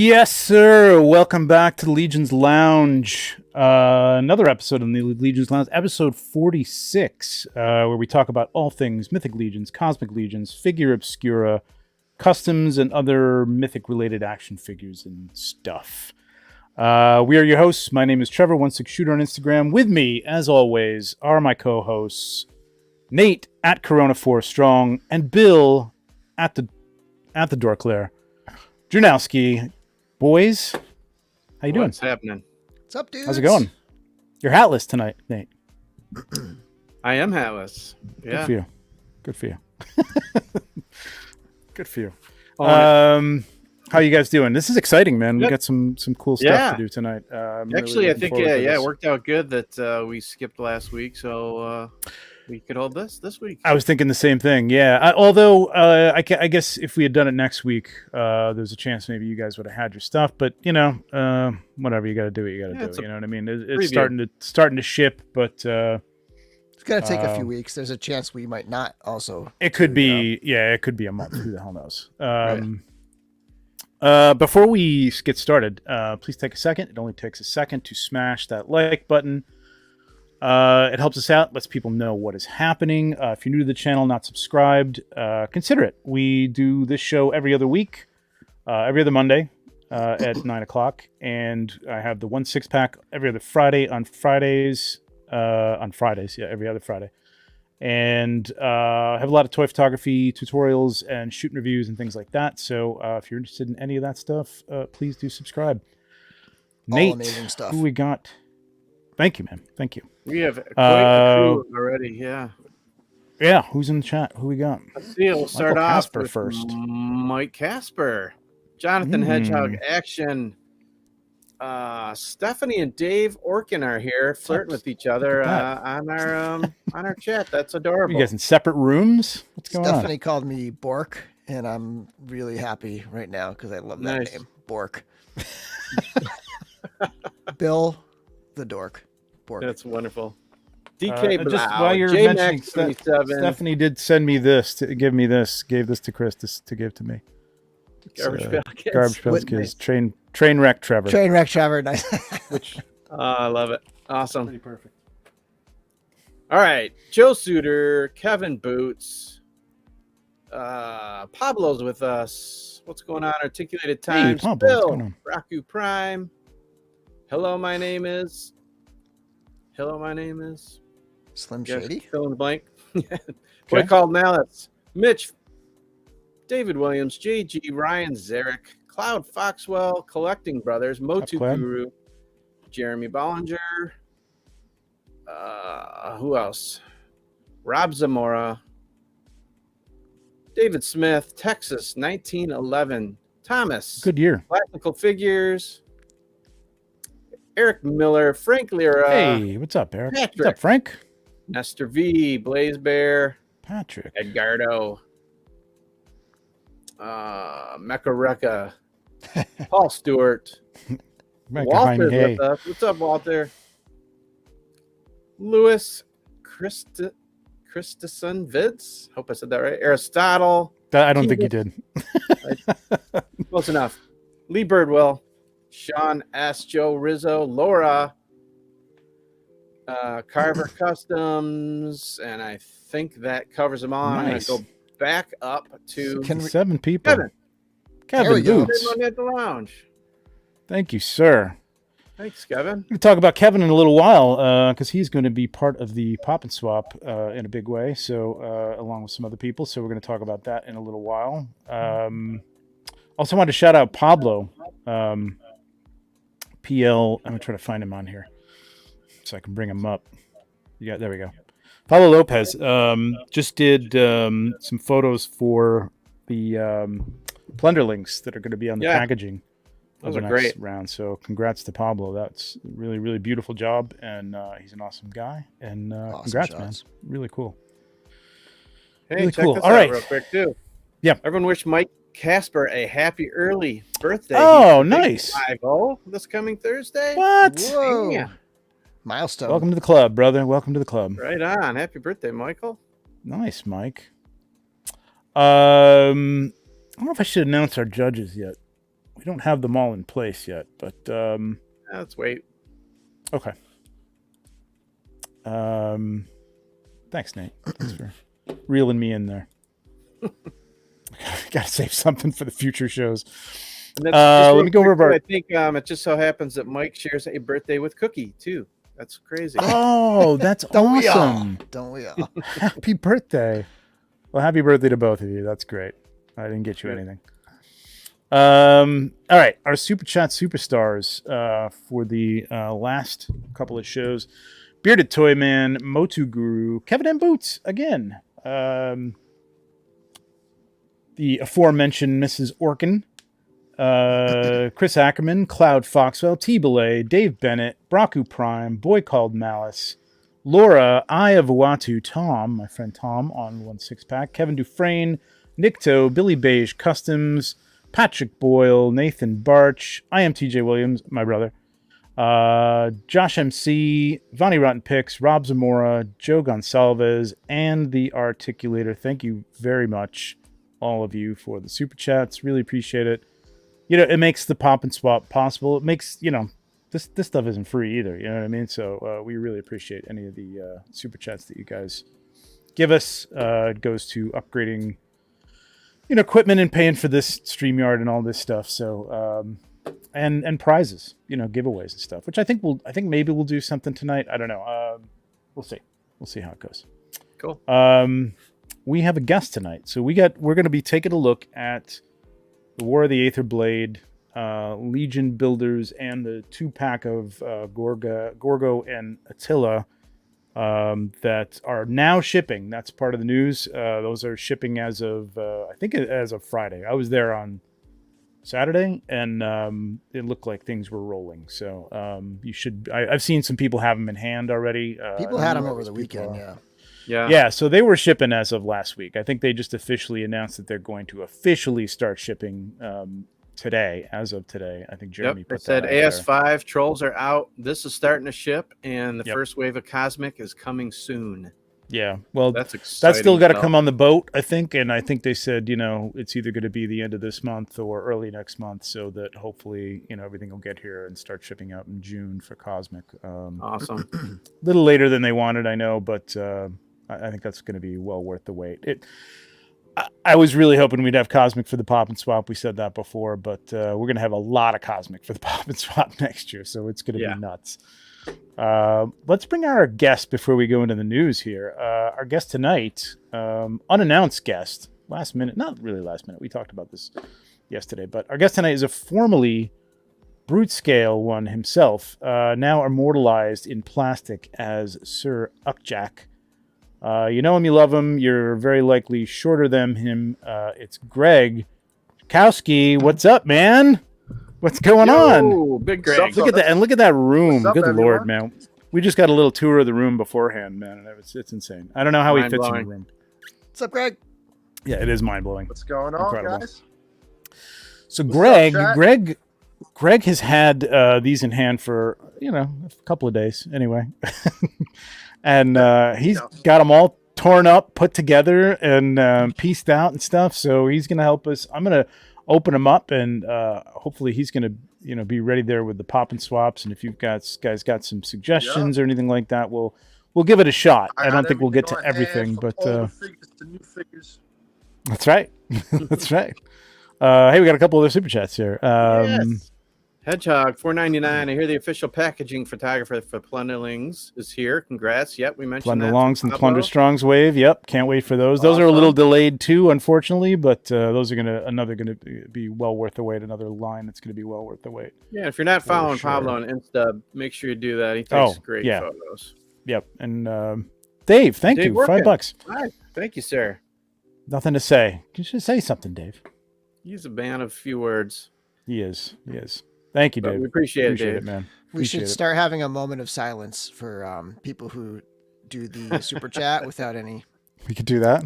Yes, sir. Welcome back to the Legions Lounge. Another episode of the Legions Lounge, episode 46, where we talk about all things Mythic Legions, Cosmic Legions, Figure Obscura, customs, and other Mythic-related action figures and stuff. We are your hosts. My name is Trevor, 16shooter on Instagram. With me, as always, are my co-hosts, Nate at Corona4Strong and Bill at the Dorclair. Drunowski, boys, how you doing? What's happening? What's up, dude? How's it going? You're hatless tonight, Nate. I am hatless. Yeah. Good for you. Good for you. How you guys doing? This is exciting, man. We got some cool stuff to do tonight. Actually, I think it worked out good that we skipped last week, so we could hold this week. I was thinking the same thing. Yeah. Although I guess if we had done it next week, there's a chance maybe you guys would have had your stuff. But whatever, you got to do what you got to do. You know what I mean? It's starting to ship, but it's gonna take a few weeks. There's a chance we might not. Also, it could be. Yeah, it could be a month. Who the hell knows? Before we get started, please take a second. It only takes a second to smash that like button. It helps us out, lets people know what is happening. If you're new to the channel, not subscribed, consider it. We do this show every other week, every other Monday at 9 o'clock. And I have the 1 6-pack every other Friday on Fridays. Every other Friday. And I have a lot of toy photography tutorials and shooting reviews and things like that. So if you're interested in any of that stuff, please do subscribe. All Nate, amazing stuff. Who we got? Thank you, man. Thank you. We have quite a crew already. Yeah. Yeah. Who's in the chat? Who we got? Let's see. We'll start off Casper with first. Mike Casper, Jonathan Hedgehog Action. Stephanie and Dave Orkin are here flirting with each other on our chat. That's adorable. You guys in separate rooms? What's going on? Stephanie called me Bork, and I'm really happy right now because I love that name, Bork. Bill the Dork. Bork. That's wonderful. DK Blau, just while you're mentioning Stephanie did send me this gave this to Chris to give to me. Garbage Pail Kids. Train wreck Trevor. Train wreck Trevor. Nice. Which I love it. Awesome. Pretty perfect. All right. Joe Suter, Kevin Boots, Pablo's with us. What's going on? Articulated Times. Hey, Pablo, Bill, Raku Prime. Hello, my name is Slim Shady. Fill in the blank. Boy called Mallets. Mitch, David Williams, JG, Ryan Zarek, Cloud Foxwell, Collecting Brothers, Motu Guru, Jeremy Bollinger. Who else? Rob Zamora, David Smith, Texas, 1911. Thomas. Good year. Classical Figures. Eric Miller, Frank Lira. Hey, what's up, Eric? Patrick. What's up, Frank? Nestor V, Blaze Bear, Patrick. Edgardo, Mecha Rekka, Paul Stewart, Walter's with us. What's up, Walter? Lewis Christensen Vids. Hope I said that right. Aristotle. I don't think you did. Close enough. Lee Birdwell, Sean S. Joe Rizzo, Laura, Carver Customs, and I think that covers them all. Nice. I'm going to go back up to 7 people. Kevin Boots. At the lounge. Thank you, sir. Thanks, Kevin. We're going to talk about Kevin in a little while because he's going to be part of the Pop and Swap in a big way. So, along with some other people. So we're going to talk about that in a little while. Also wanted to shout out Pablo. PL. I'm going to try to find him on here so I can bring him up. Yeah, there we go. Pablo Lopez just did some photos for the Plunderlings that are going to be on the packaging. Those are great. Round. So congrats to Pablo. That's a really, really beautiful job. And he's an awesome guy. And awesome congrats, shots. Man. Really cool. Hey, really check cool. this All out right. real quick, too. Yeah. Everyone wish Mike Casper a happy early birthday. Oh, nice. 5-0 this coming Thursday. What? Whoa. Yeah. Milestone. Welcome to the club, brother. Welcome to the club. Right on. Happy birthday, Michael. Nice, Mike. I don't know if I should announce our judges yet. We don't have them all in place yet, but let's wait. Okay. Thanks, Nate. Thanks for reeling me in there. Gotta save something for the future shows. Let me go over. I think it just so happens that Mike shares a birthday with Cookie too. That's crazy. Oh, that's awesome! Don't we all? Happy birthday! Well, happy birthday to both of you. That's great. I didn't get you anything. All right, our Super Chat Superstars for the last couple of shows. Bearded Toy Man, Motu Guru, Kevin M. Boots again. The aforementioned Mrs. Orkin, Chris Ackerman, Cloud Foxwell, T-Belay, Dave Bennett, Braku Prime, Boy Called Malice, Laura, Eye of Watu, Tom, my friend Tom on 1 6-pack, Kevin Dufresne, Nicto, Billy Beige Customs, Patrick Boyle, Nathan Barch, I am TJ Williams, my brother, Josh MC, Vonnie Rotten Picks, Rob Zamora, Joe Gonsalves, and the Articulator. Thank you very much, all of you, for the super chats. Really appreciate it. You know, it makes the pop and swap possible. It makes, you know, this stuff isn't free either. You know what I mean? So we really appreciate any of the super chats that you guys give us. It goes to upgrading, you know, equipment and paying for this StreamYard and all this stuff. So and prizes, you know, giveaways and stuff. Which I think maybe we'll do something tonight. I don't know. We'll see. We'll see how it goes. Cool. We have a guest tonight, so we're going to be taking a look at the War of the Aetherblade, Legion builders, and the 2-pack of Gorgo and Attila that are now shipping. That's part of the news. Those are shipping as of I think as of Friday. I was there on Saturday, and it looked like things were rolling. So you should. I've seen some people have them in hand already. People had them over the weekend. Yeah. So they were shipping as of last week. I think they just officially announced that they're going to officially start shipping today. As of today, I think Jeremy put said that AS5 trolls are out. This is starting to ship, and the first wave of Cosmic is coming soon. Yeah, well, that's still got to come on the boat, I think. And I think they said, you know, it's either going to be the end of this month or early next month, so that hopefully, you know, everything will get here and start shipping out in June for Cosmic. Awesome. A little later than they wanted, I know, but I think that's going to be well worth the wait. I was really hoping we'd have Cosmic for the Pop and Swap. We said that before, but we're going to have a lot of Cosmic for the Pop and Swap next year, so it's going to be nuts. Let's bring our guest before we go into the news here. Our guest tonight, unannounced guest, last minute, not really last minute. We talked about this yesterday, but our guest tonight is a formerly brute scale one himself, now immortalized in plastic as Sir Ukjak. You know him, you love him. You're very likely shorter than him. It's Greg Kowski. What's up, man? What's going on? Big Greg. Look at that, and look at that room. Up, Good everyone? Lord, man. We just got a little tour of the room beforehand, man, and it's insane. I don't know how he fits in the room. What's up, Greg? Yeah, it is mind blowing. What's going on, guys? So What's up, Greg has had these in hand for, you know, a couple of days anyway. And he's got them all torn up, put together, and pieced out and stuff. So he's going to help us. I'm going to open them up, and hopefully he's going to, you know, be ready there with the pop and swaps. And if you've guys got some suggestions or anything like that, we'll give it a shot. I don't think we'll get to everything, but old figures to new figures. That's right. That's right. Hey, we got a couple other super chats here. Yes. Hedgehog $4.99. I hear the official packaging photographer for Plunderlings is here. Congrats. Yep, we mentioned Plunderlongs and Plunderstrongs wave. Yep, can't wait for those. Those are a little delayed too, unfortunately, but those are gonna be well worth the wait. Another line that's gonna be well worth the wait. Yeah, if you're not following Pablo on Insta, make sure you do that. He takes great photos. Yep, and Dave, thank you. Working. $5. Hi. Thank you, sir. Nothing to say. You should say something, Dave. He's a man of few words. He is. Thank you, Dave. We appreciate it, man. We should start having a moment of silence for people who do the super chat without any. We could do that.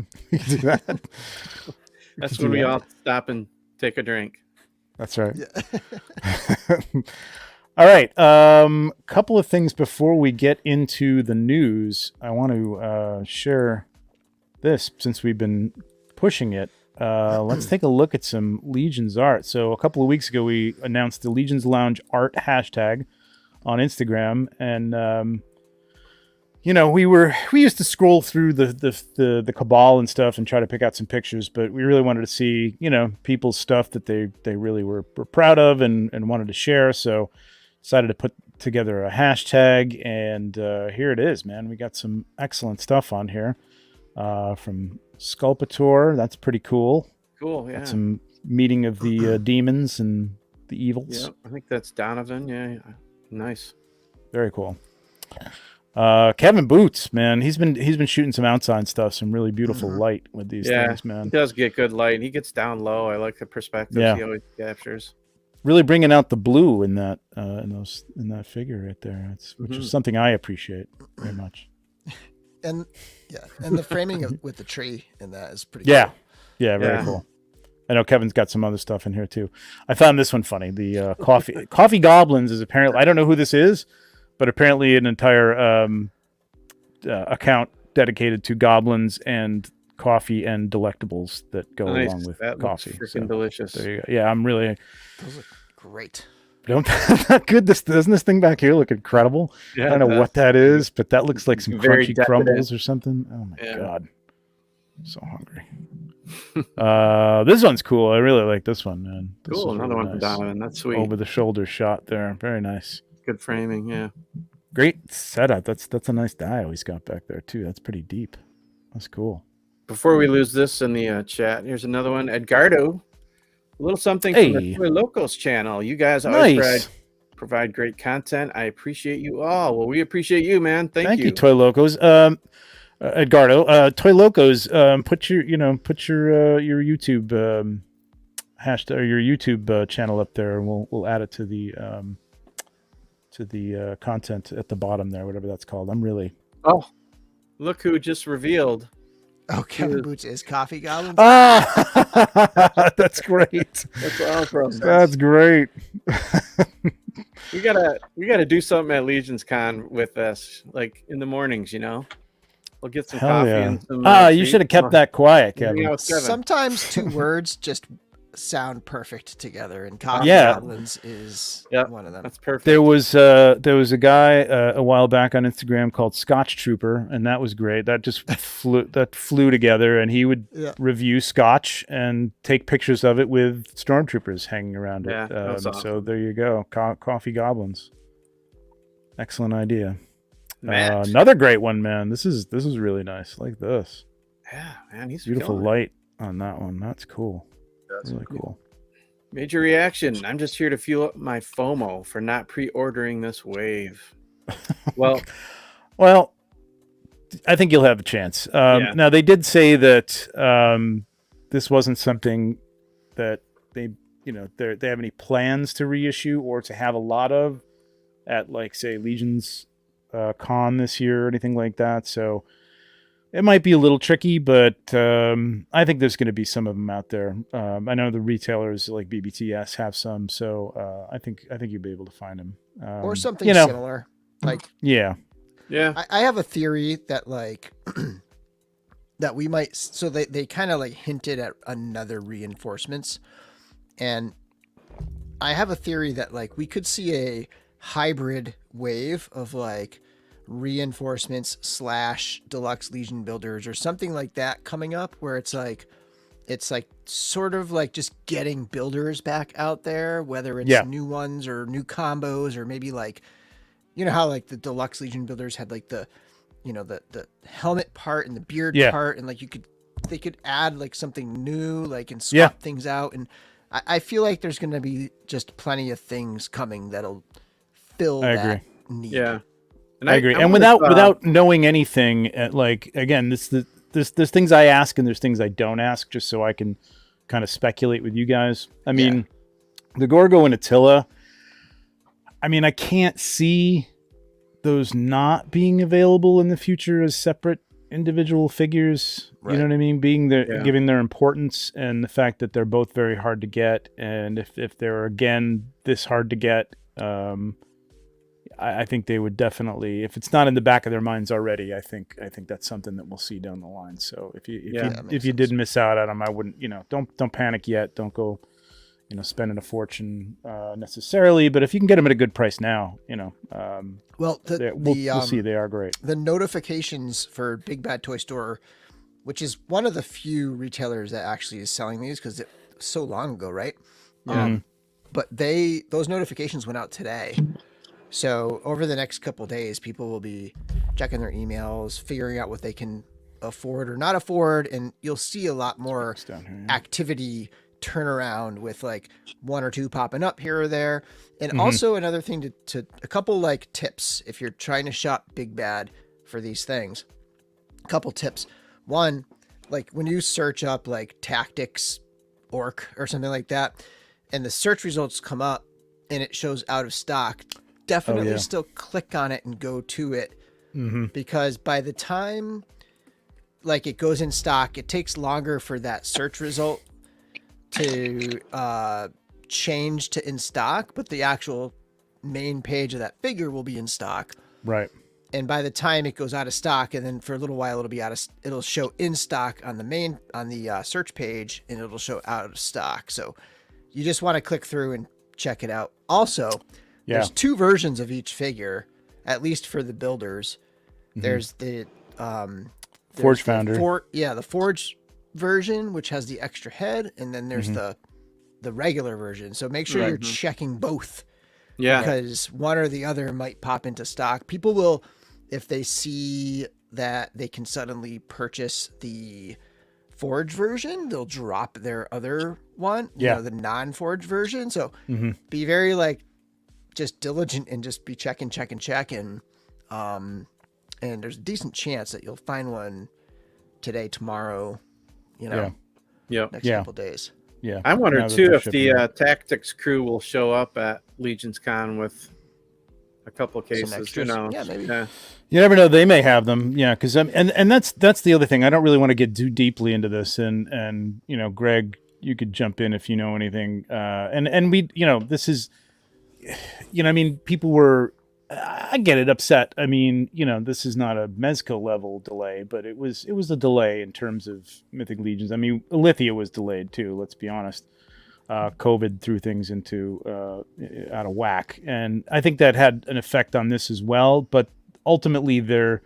That's when we all stop and take a drink. That's right. Yeah. All right. Couple of things before we get into the news. I want to share this since we've been pushing it. let's take a look at some Legions art. So a couple of weeks ago, we announced the Legions Lounge art hashtag on Instagram, and we used to scroll through the cabal and stuff and try to pick out some pictures, but we really wanted to see people's stuff that they really were proud of and wanted to share. So decided to put together a hashtag, and here it is, man. We got some excellent stuff on here from Sculptor. That's pretty cool. Cool, yeah. Got some meeting of the demons and the evils. Yeah, I think that's Donovan. Yeah, nice. Very cool. Kevin Boots, man, he's been shooting some outside stuff, some really beautiful light with these things, man. He does get good light. He gets down low. I like the perspective he always captures. Really bringing out the blue in that in that figure right there. Which is something I appreciate very much. And the framing with the tree in that is pretty cool. Yeah, very cool. I know Kevin's got some other stuff in here too. I found this one funny. The coffee goblins is apparently, I don't know who this is, but apparently an entire account dedicated to goblins and coffee and delectables that go along with coffee. Freaking delicious. There you go. Yeah, I'm really. Those look great. Not good. Doesn't this thing back here look incredible? Yeah, I don't know what that is, but that looks like some Very crunchy decadent. crumbles or something. Oh my god, I'm so hungry. This one's cool. I really like this one, man. This Cool. is Another really one for nice. Donovan. That's sweet. Over the shoulder shot there. Very nice. Good framing. Yeah. Great setup. That's a nice dial he's got back there too. That's pretty deep. That's cool. Before we lose this in the chat, here's another one. Edgardo, a little something from the Toy Locos channel. You guys always provide great content. I appreciate you all. Well, we appreciate you, man. Thank you. Thank you, Toy Locos. Edgardo, Toy Locos, put your YouTube hashtag or your YouTube channel up there, and we'll add it to the content at the bottom there, whatever that's called. I'm really. Oh, look who just revealed. Oh, Kevin Boots is Coffee Goblin. Ah, that's great. That's awesome. That's great. We gotta do something at Legions Con with us, like in the mornings. We'll get some coffee and some. You should have kept that quiet, Kevin. Sometimes two words just sound perfect together, and Coffee Goblins is one of them. That's perfect. There was a guy a while back on Instagram called Scotch Trooper, and that was great. That just flew together, and he would review Scotch and take pictures of it with stormtroopers hanging around it. Awesome. So there you go, Coffee Goblins. Excellent idea. Another great one, man. This is really nice. I like this. Yeah, man, he's beautiful light on that one. That's cool. That's really cool. Major reaction. I'm just here to fuel up my FOMO for not pre-ordering this wave. Well, I think you'll have a chance. Now they did say that this wasn't something that they have any plans to reissue or to have a lot of at, like, say, Legions Con this year or anything like that. So it might be a little tricky, but I think there's going to be some of them out there. I know the retailers like BBTS have some, so I think you'll be able to find them. Or something similar. Like yeah. I have a theory that that we might. So they kind of like hinted at another reinforcements, and I have a theory that like we could see a hybrid wave of like reinforcements / deluxe Legion builders or something like that coming up, where it's like sort of like just getting builders back out there, whether it's new ones or new combos, or maybe like, how like the deluxe Legion builders had like the helmet part and the beard part, and like they could add like something new, like, and swap things out. And I feel like there's going to be just plenty of things coming that'll fill that need. Yeah. And I agree. And without knowing anything, like, again, there's things I ask and there's things I don't ask, just so I can kind of speculate with you guys. I mean, the Gorgo and Attila, I mean, I can't see those not being available in the future as separate individual figures. Right. You know what I mean? Giving their importance, and the fact that they're both very hard to get. And if they're, again, this hard to get, I think they would definitely, if it's not in the back of their minds already, I think that's something that we'll see down the line. So if you did miss out on them, I wouldn't, don't panic yet. Don't go, spending a fortune necessarily. But if you can get them at a good price now, we'll see they are great. The notifications for Big Bad Toy Store, which is one of the few retailers that actually is selling these because it's so long ago, right? But those notifications went out today. So over the next couple of days, people will be checking their emails, figuring out what they can afford or not afford, and you'll see a lot more activity turnaround with like one or two popping up here or there. And also another thing to a couple like tips if you're trying to shop Big Bad for these things. A couple tips. One, like when you search up like tactics orc or something like that, and the search results come up and it shows out of stock, definitely still click on it and go to it, because by the time like it goes in stock, it takes longer for that search result to change to in stock, but the actual main page of that figure will be in stock. Right. And by the time it goes out of stock, and then for a little while it'll show in stock on the search page, and it'll show out of stock. So you just want to click through and check it out. Also, there's two versions of each figure, at least for the builders. There's the Forge Founder. The Forge version, which has the extra head, and then there's the regular version. So make sure you're checking both. Yeah. Because one or the other might pop into stock. People will, if they see that they can suddenly purchase the Forge version, they'll drop their other one, the non-Forge version. So be very like just diligent and just be check. And there's a decent chance that you'll find one today, tomorrow, next couple days. Yeah. I wonder too if the tactics crew will show up at Legion's Con with a couple cases. Who knows? Yeah, maybe. Yeah. You never know. They may have them. Yeah, because and that's the other thing. I don't really want to get too deeply into this. And Greg, you could jump in if you know anything. And we, this is, I mean, people were. I get it, upset. I mean, this is not a Mezco level delay, but it was a delay in terms of Mythic Legions. I mean, Alithia was delayed too. Let's be honest. COVID threw things into out of whack, and I think that had an effect on this as well. But ultimately, their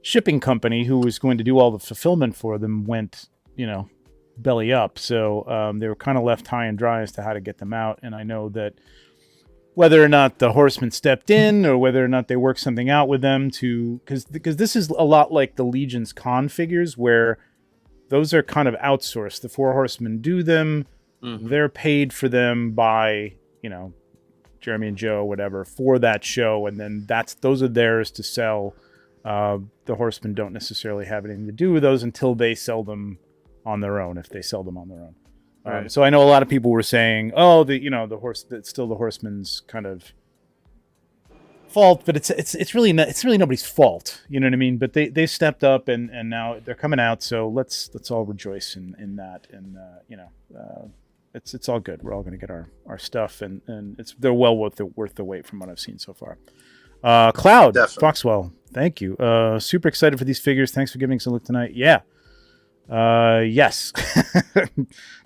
shipping company, who was going to do all the fulfillment for them, went, belly up. So they were kind of left high and dry as to how to get them out. And I know that whether or not the Horsemen stepped in or whether or not they worked something out with them because this is a lot like the Legion's Con figures, where those are kind of outsourced. The Four Horsemen do them. They're paid for them by, Jeremy and Joe, whatever, for that show. And then those are theirs to sell. The Horsemen don't necessarily have anything to do with those until they sell them on their own, if they sell them on their own. Right. So I know a lot of people were saying, it's still the Horsemen's kind of fault, but it's really nobody's fault. You know what I mean? But they stepped up and now they're coming out. So let's all rejoice in that. And it's all good. We're all going to get our stuff, and they're well worth the wait from what I've seen so far. Cloud Definitely. Foxwell, thank you. Super excited for these figures. Thanks for giving us a look tonight. Yeah. Yes,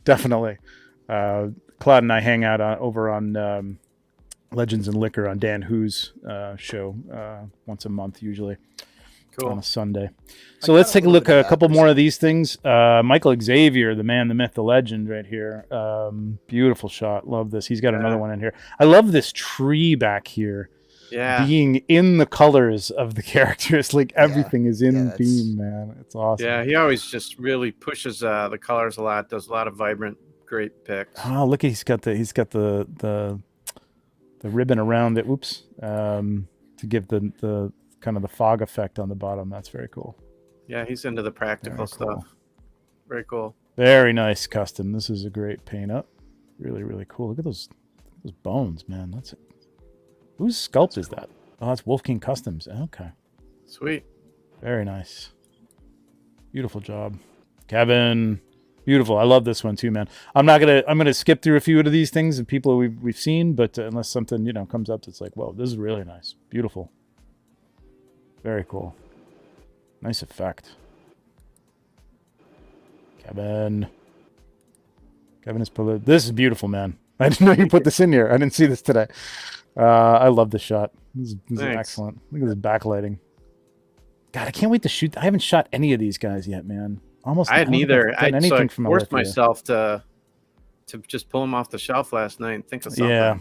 definitely. Cloud and I hang out over on Legends and Liquor on Dan Hu's show once a month, usually. Cool. On a Sunday. So let's take a look at a couple more of these things. Michael Xavier, the man, the myth, the legend right here. Beautiful shot. Love this. He's got another one in here. I love this tree back here. Yeah. Being in the colors of the characters, like everything is in theme, man. It's awesome. Yeah, he always just really pushes the colors a lot. Does a lot of vibrant, great picks. Oh, look, he's got the ribbon around it. Oops, to give the kind of the fog effect on the bottom. That's very cool. Yeah, he's into the practical stuff. Very cool. Very nice custom. This is a great paint up. Really, really cool. Look at those bones, man. That's it. Whose sculpt is that? Oh, that's Wolfgang Customs. Okay. Sweet. Very nice. Beautiful job. Kevin, Beautiful. I love this one too, man. I'm gonna skip through a few of these things and people we've seen, but unless something comes up that's like, whoa, this is really nice, beautiful, very cool, nice effect. Kevin is put. This is beautiful, man. I didn't know you put this in here. I didn't see this today. I love this shot. This is excellent. Look at this backlighting. God, I can't wait to shoot. I haven't shot any of these guys yet, man. I hadn't either. I forced my myself to just pull them off the shelf last night and think of something. Yeah.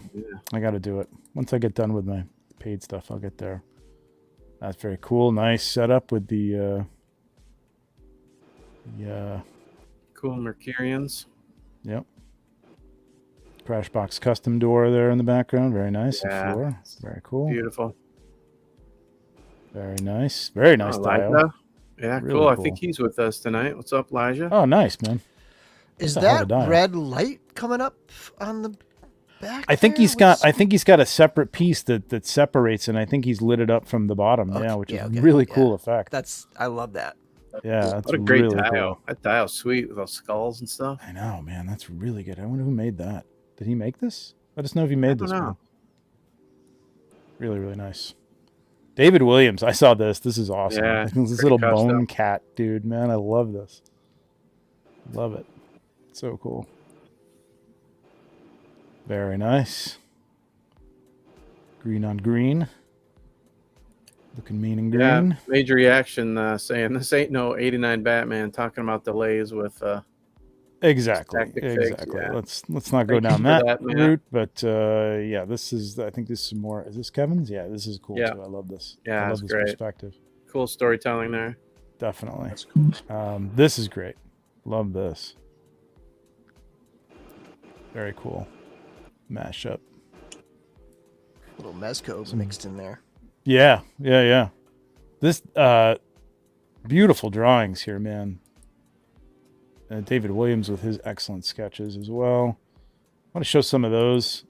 I got to do it. Once I get done with my paid stuff, I'll get there. That's very cool. Nice setup with the cool Mercurians. Yep. Crashbox custom door there in the background. Very nice. Yeah. Floor. Very cool. Beautiful. Very nice. Very nice tile. Yeah, Really cool. I cool. think he's with us tonight. What's up, Elijah? Oh, nice, man. Is That's a hell of a that dial. red light coming up on the back? I think there? he's got a separate piece that separates, and I think he's lit it up from the bottom. Okay, Yeah, which is okay, really yeah. cool effect. I love that. Yeah, that's What a great really dial. cool. That dial's sweet with those skulls and stuff. I know, man. That's really good. I wonder who made that. Did he make this? Let us know if he made this know. one. Really, really nice. David Williams. I saw this. This is awesome. Yeah, This pretty little custom. bone cat, dude. Man, I love this. Love it. So cool. Very nice. Green on green. Looking mean and green. Yeah, major reaction saying this ain't no 89 Batman, talking about delays with Exactly. Tactic figs, Exactly. yeah. Let's not go Thank you down for that, that, man. route. But yeah, this is. I think this is more. Is this Kevin's? Yeah, this is cool Yeah. too. I love this. Yeah, I love that's this great. perspective. cool storytelling there. Definitely. That's cool. This is great. Love this. Very cool. Mashup. Little mezco mixed in there. Yeah. This beautiful drawings here, man. David Williams with his excellent sketches as well. I want to show some of those.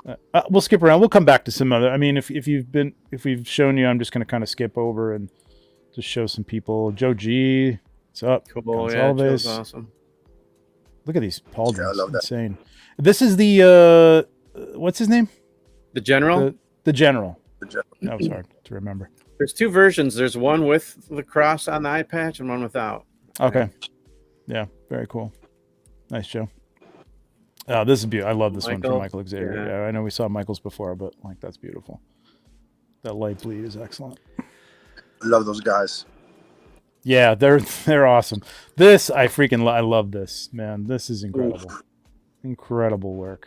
We'll skip around. We'll come back to some other. I mean, if we've shown you, I'm just going to kind of skip over and just show some people. Joe G, what's up? Cool, yeah, Gonsalves. Joe's awesome. Look at these pauldrons. Yeah, I love that. Insane. This is the what's his name? The General. The General. The general. That was hard to remember. There's two versions. There's one with the cross on the eye patch and one without. Okay. Yeah, very cool. Nice, Joe. This is beautiful. I love this one from Michael Xavier. Yeah. Yeah, I know we saw Michael's before, but like that's beautiful. That light bleed is excellent. I love those guys. Yeah, they're awesome. This I love this, man. This is incredible. Oof. Incredible work.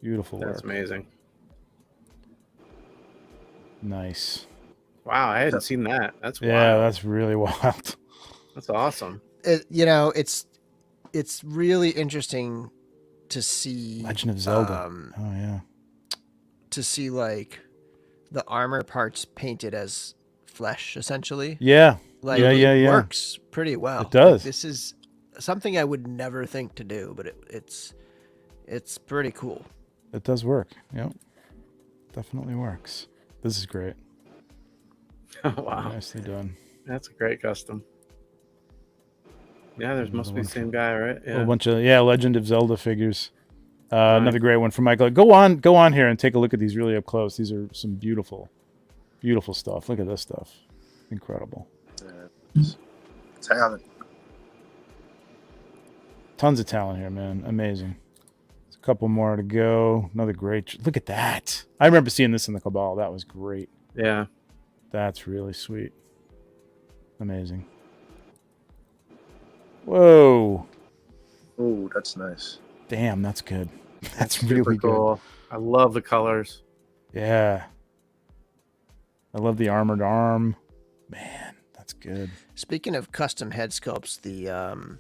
Beautiful That's work. amazing. Nice. Wow, I hadn't seen that. That's wild. Yeah, that's really wild. That's awesome. It's really interesting to see Legend of Zelda. Oh yeah. to see like the armor parts painted as flesh, essentially. Yeah. Like Yeah. it works pretty well. It does. Like, this is something I would never think to do, but it's pretty cool. It does work. Yep. Definitely works. This is great. Oh, wow. Nicely done. That's a great custom. Yeah, there's must be the same guy, right? A Yeah. bunch of Legend of Zelda figures. Another great one from Michael. Go on here and take a look at these really up close. These are some beautiful, beautiful stuff. Look at this stuff. Incredible. Talent. Tons of talent here, man. Amazing. There's a couple more to go. Another great. Look at that. I remember seeing this in the Cabal. That was great. Yeah. That's really sweet. Amazing. Whoa. Oh, that's nice. Damn, that's good. That's Super really good. cool. I love the colors. Yeah. I love the armored arm. Man, that's good. Speaking of custom head sculpts, the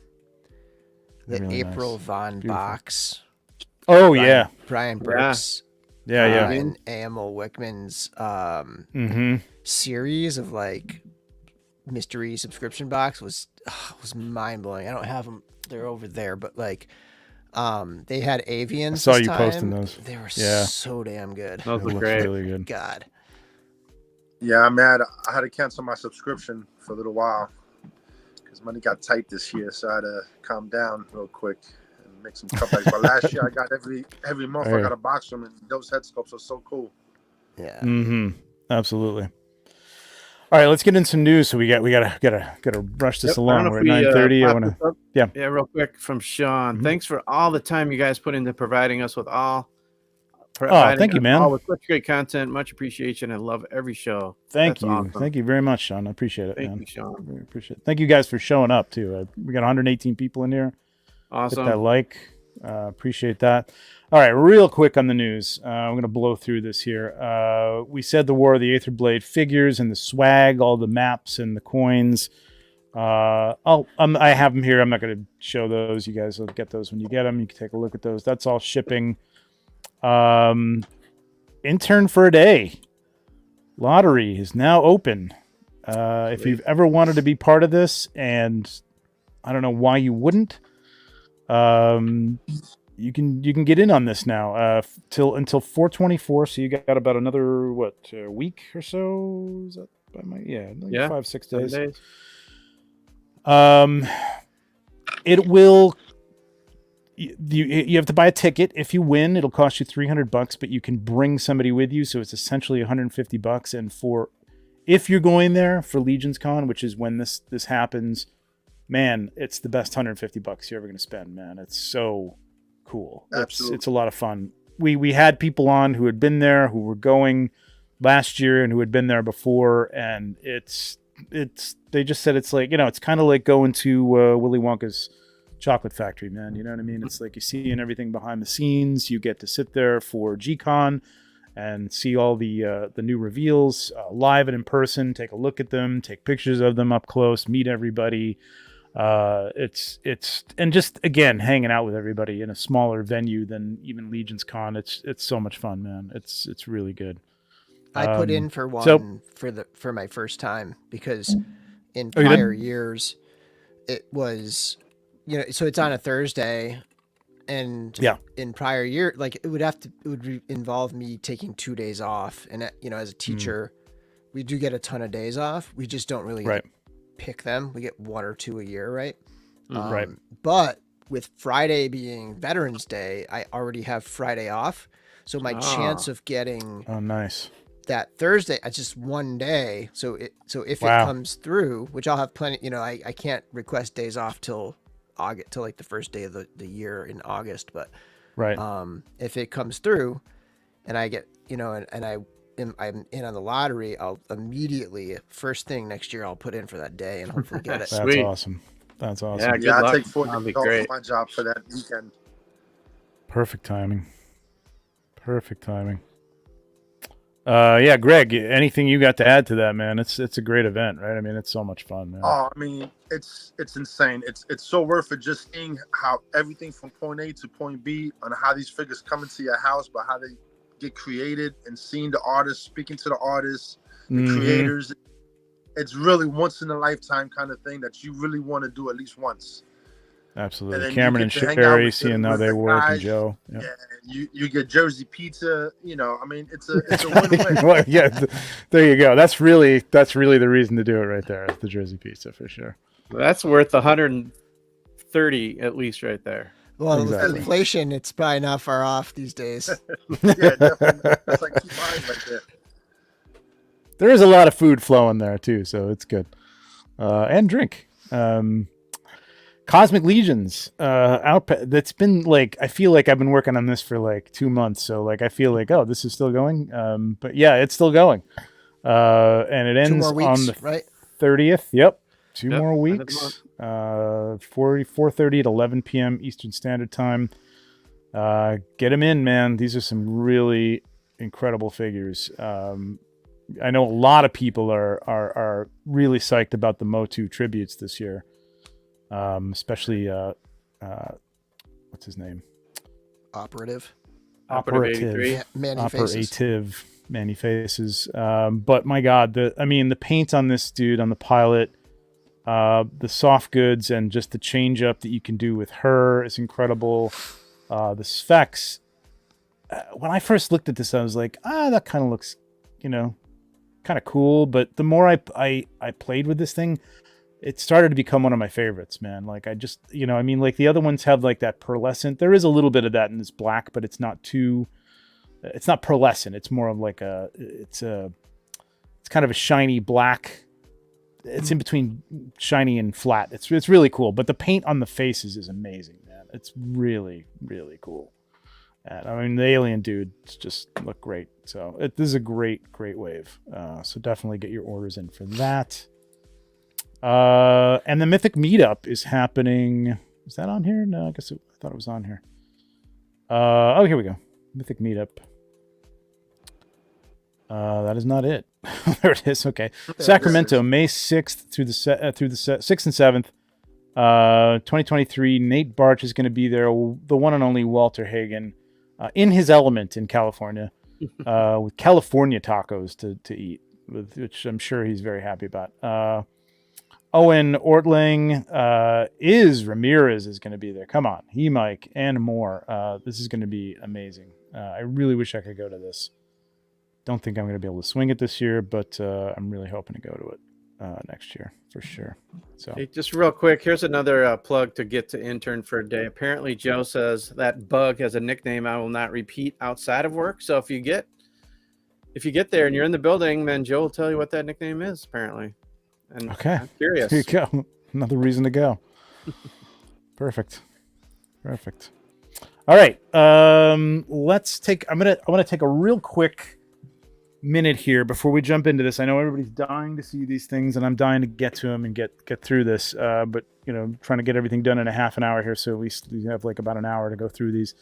Really April nice. Von Beautiful. Box. Oh, Brian- yeah. Brian Burke's. Yeah. And Amel Wickman's Mm-hmm. series of like mystery subscription box was mind blowing. I don't have them; they're over there. But like, they had avians. I saw this you posting time. those. They were Yeah. so damn good. Those It look looks great. really good. God, Yeah, I'm mad. I had to cancel my subscription for a little while His money got tight this year, so I had to calm down real quick and make some cutbacks. But last year I got every month I got a box from him, and those head sculpts are so cool. Yeah. Mm-hmm. Absolutely. All right, let's get into some news. So we gotta rush this along. We're at 9:30. I want to, yeah, real quick from Sean. Thanks for all the time you guys put into providing us with thank you, man. All with such great content. Much appreciation. I love every show. Thank That's you. awesome. Thank you very much, Sean. I appreciate it, Thank man. you, Sean. Really appreciate it. Thank you guys for showing up too. We got 118 people in here. Awesome. Hit that like. Appreciate that. All right, real quick on the news. I'm going to blow through this here. We said the War of the Aetherblade figures and the swag, all the maps and the coins. I have them here. I'm not going to show those. You guys will get those when you get them. You can take a look at those. That's all shipping. Intern for a Day lottery is now open. If you've ever wanted to be part of this, and I don't know why you wouldn't, you can get in on this now until 4/24. So you got about another week or so. Is that by my 5-6 days. 7 days. It will. You have to buy a ticket. If you win, it'll cost you $300, but you can bring somebody with you, so it's essentially $150. And if you're going there for Legions Con, which is when this happens, man, it's the best $150 you're ever going to spend, man. It's so cool. It's a lot of fun. We had people on who had been there, who were going last year and who had been there before, and they just said it's like, it's kind of like going to Willy Wonka's chocolate factory, man. You know what I mean? It's like you're seeing everything behind the scenes. You get to sit there for G-Con and see all the new reveals live and in person, take a look at them, take pictures of them up close, meet everybody. It's and just again hanging out with everybody in a smaller venue than even Legions Con. It's so much fun, man. It's really good. I put in for one for my first time because in prior years it was, so it's on a Thursday, and in prior year, like it would involve me taking 2 days off, and as a teacher, we do get a ton of days off. We just don't really pick them. We get 1 or 2 a year, right? Right. But with Friday being Veterans Day, I already have Friday off, so my chance of getting nice that Thursday, it's just 1 day. So if it comes through, which I'll have plenty, I can't request days off till August, till like the first day of the year in August, but if it comes through and I get, I'm in on the lottery, I'll immediately, first thing next year, I'll put in for that day and hopefully get it. That's awesome. That's awesome. Yeah, I take 4 days off for my job for that weekend. Perfect timing. Greg, anything you got to add to that, man? It's a great event, right? I mean, it's so much fun, man. Oh, I mean, it's insane. It's so worth it just seeing how everything from point A to point B, on how these figures come into your house, but how they get created, and seeing the artists, speaking to the artists, the creators. It's really once in a lifetime kind of thing that you really want to do at least once. Absolutely. Cameron and Sherry, seeing how they work, and Joe. Yeah, you get Jersey pizza. I mean, it's a win-win. Well, there you go. That's really the reason to do it right there. It's the Jersey pizza for sure. That's worth 130 at least right there. Well, with inflation, it's probably not far off these days. Yeah, definitely. That's like $2 right there. There is a lot of food flowing there too, so it's good. And drink. Cosmic Legions that's been like, I feel like I've been working on this for like 2 months, so like I feel like, this is still going, but yeah, it's still going, and it ends on the 30th. 2 more weeks, 4:30 to 11 p.m. Eastern Standard Time. Get them in, man. These are some really incredible figures. I know a lot of people are really psyched about the Motu tributes this year. Especially what's his name? Operative. Manny Faces. But my God, the paint on this dude, on the pilot, the soft goods, and just the change up that you can do with her is incredible. The specs. When I first looked at this, I was like, that kind of looks, kind of cool. But the more I played with this thing, it started to become one of my favorites, man. Like I just, I mean, like the other ones have like that pearlescent. There is a little bit of that in this black, but it's not pearlescent. It's more of like it's kind of a shiny black. It's in between shiny and flat. It's really cool. But the paint on the faces is amazing, man. It's really, really cool. And I mean, the alien dudes just look great. So this is a great wave. So definitely get your orders in for that. And the Mythic Meetup is happening. Is that on here? No, I thought it was on here. Oh, here we go. Mythic Meetup. That is not it. There it is. Okay. Sacramento, May 6th through the 6th and 7th. 2023. Nate Barch is going to be there. The one and only Walter Hagen, in his element in California, with California tacos to eat, which I'm sure he's very happy about. Owen Ortling, Ramirez is going to be there. Come on, Mike, and more. This is going to be amazing. I really wish I could go to this. Don't think I'm going to be able to swing it this year, but I'm really hoping to go to it next year for sure. So, hey, just real quick, here's another plug to get to intern for a day. Apparently, Joe says that bug has a nickname I will not repeat outside of work. So if you get there and you're in the building, then Joe will tell you what that nickname is. Apparently, and okay, I'm curious. There you go. Another reason to go. Perfect. All right, let's take. I want to take a real quick minute here before we jump into this. I know everybody's dying to see these things, and I'm dying to get to them and get through this. But trying to get everything done in a half an hour here, so at least we have like about an hour to go through these.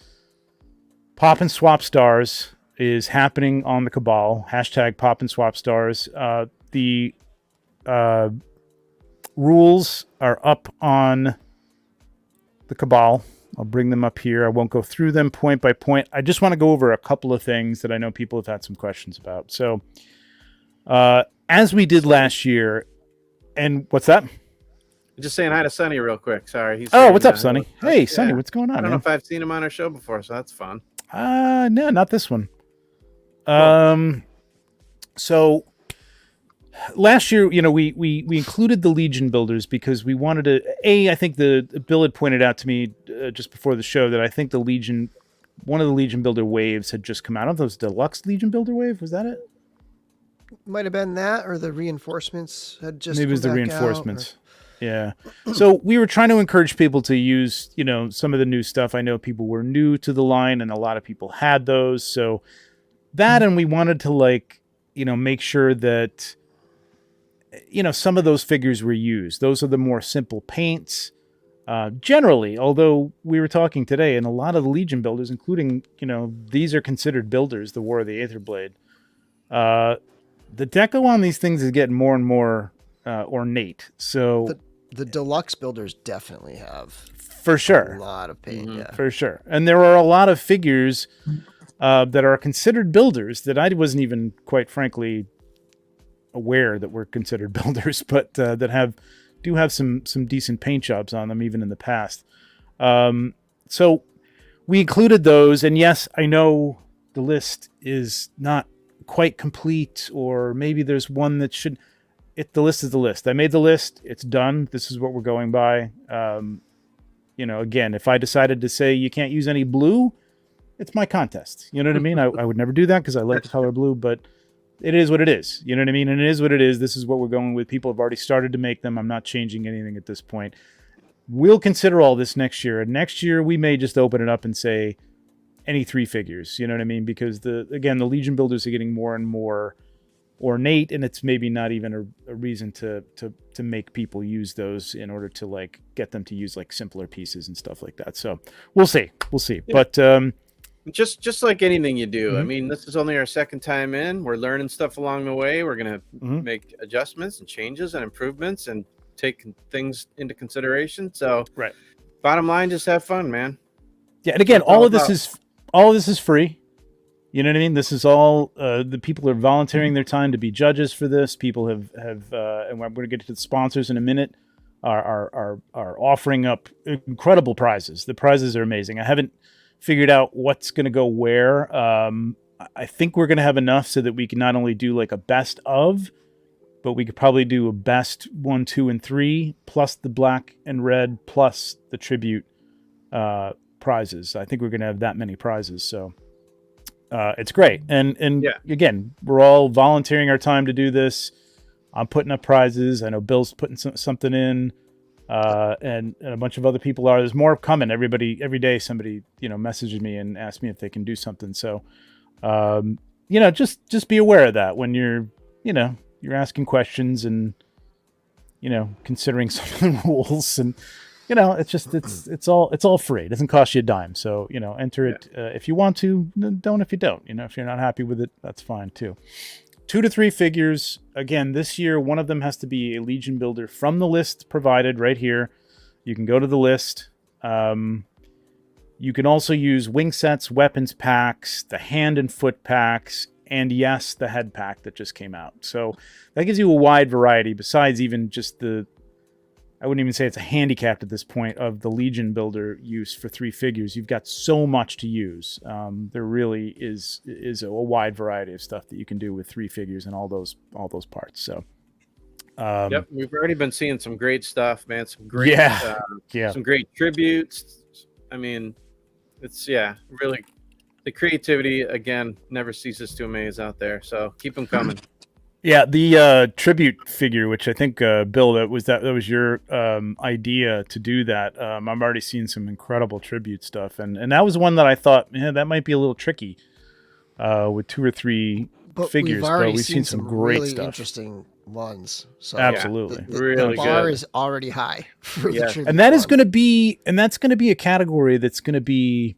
PopSwap Stars is happening on the Cabal. Hashtag PopSwap Stars. The rules are up on the Cabal. I'll bring them up here. I won't go through them point by point. I just want to go over a couple of things that I know people have had some questions about. So, as we did last year, and what's that? Just saying hi to Sonny real quick. Sorry. What's up, Sonny? Hey, Sonny, what's going on? I don't know if I've seen him on our show before, so that's fun. No, not this one. Cool. So last year, we included the Legion builders because we wanted to. I think Bill had pointed out to me just before the show that I think one of the Legion builder waves had just come out. I don't know if it was Deluxe Legion builder wave. Was that it? Might have been that, or the reinforcements had just. Maybe it was the reinforcements. Yeah. So we were trying to encourage people to use, some of the new stuff. I know people were new to the line, and a lot of people had those. So that, and we wanted to make sure that. Some of those figures were used. Those are the more simple paints. Generally, although we were talking today, and a lot of the Legion builders, including, these are considered builders, the War of the Aetherblade. The deco on these things is getting more and more ornate. So the deluxe builders definitely have for sure a lot of paint. Mm-hmm. Yeah, for sure. And there are a lot of figures that are considered builders that I wasn't even, quite frankly, aware that were considered builders, but that do have some decent paint jobs on them even in the past. So we included those, and yes, I know the list is not quite complete, or maybe there's one that should. The list is the list. I made the list. It's done. This is what we're going by. Again, if I decided to say you can't use any blue, it's my contest. You know what I mean? I would never do that because I like the color blue, but it is what it is. You know what I mean? And it is what it is. This is what we're going with. People have already started to make them. I'm not changing anything at this point. We'll consider all this next year. And next year, we may just open it up and say any 3 figures. You know what I mean? Because, the Legion builders are getting more and more ornate, and it's maybe not even a reason to make people use those in order to, get them to use, simpler pieces and stuff like that. So we'll see. Yeah. But... Just like anything you do. Mm-hmm. I mean, this is only our second time in. We're learning stuff along the way. We're going to make adjustments and changes and improvements and take things into consideration. So, right. Bottom line, just have fun, man. Yeah, and again, all of this is free. You know what I mean? This is all the people are volunteering their time to be judges for this. People have and we're going to get to the sponsors in a minute. Are offering up incredible prizes. The prizes are amazing. I haven't figured out what's going to go where. I think we're going to have enough so that we can not only do a best of, but we could probably do a best 1, 2, and 3 plus the black and red plus the tribute prizes. I think we're going to have that many prizes. So it's great. And again, we're all volunteering our time to do this. I'm putting up prizes. I know Bill's putting something in, and a bunch of other people are. There's more coming. Every day somebody, messages me and asks me if they can do something. So, just be aware of that when you're asking questions and, considering some of the rules, and, it's all free. It doesn't cost you a dime. So, enter it if you want to, don't if you don't. If you're not happy with it, that's fine too. 2 to 3 figures. Again, this year, one of them has to be a Legion builder from the list provided right here. You can go to the list. You can also use wing sets, weapons packs, the hand and foot packs, and yes, the head pack that just came out. So that gives you a wide variety besides even just I wouldn't even say it's a handicap at this point of the Legion builder use for 3 figures. You've got so much to use. There really is a wide variety of stuff that you can do with 3 figures and all those parts. So, we've already been seeing some great stuff, man. Some great, some great tributes. I mean, it's really the creativity again never ceases to amaze out there. So keep them coming. Yeah, the tribute figure, which I think Bill, that was your idea to do that. I'm already seeing some incredible tribute stuff, and that was one that I thought, that might be a little tricky with 2 or 3 figures. But we've seen some great really stuff, interesting ones. So absolutely, really the bar good. is already high for the tribute, and that's going to be a category that's going to be.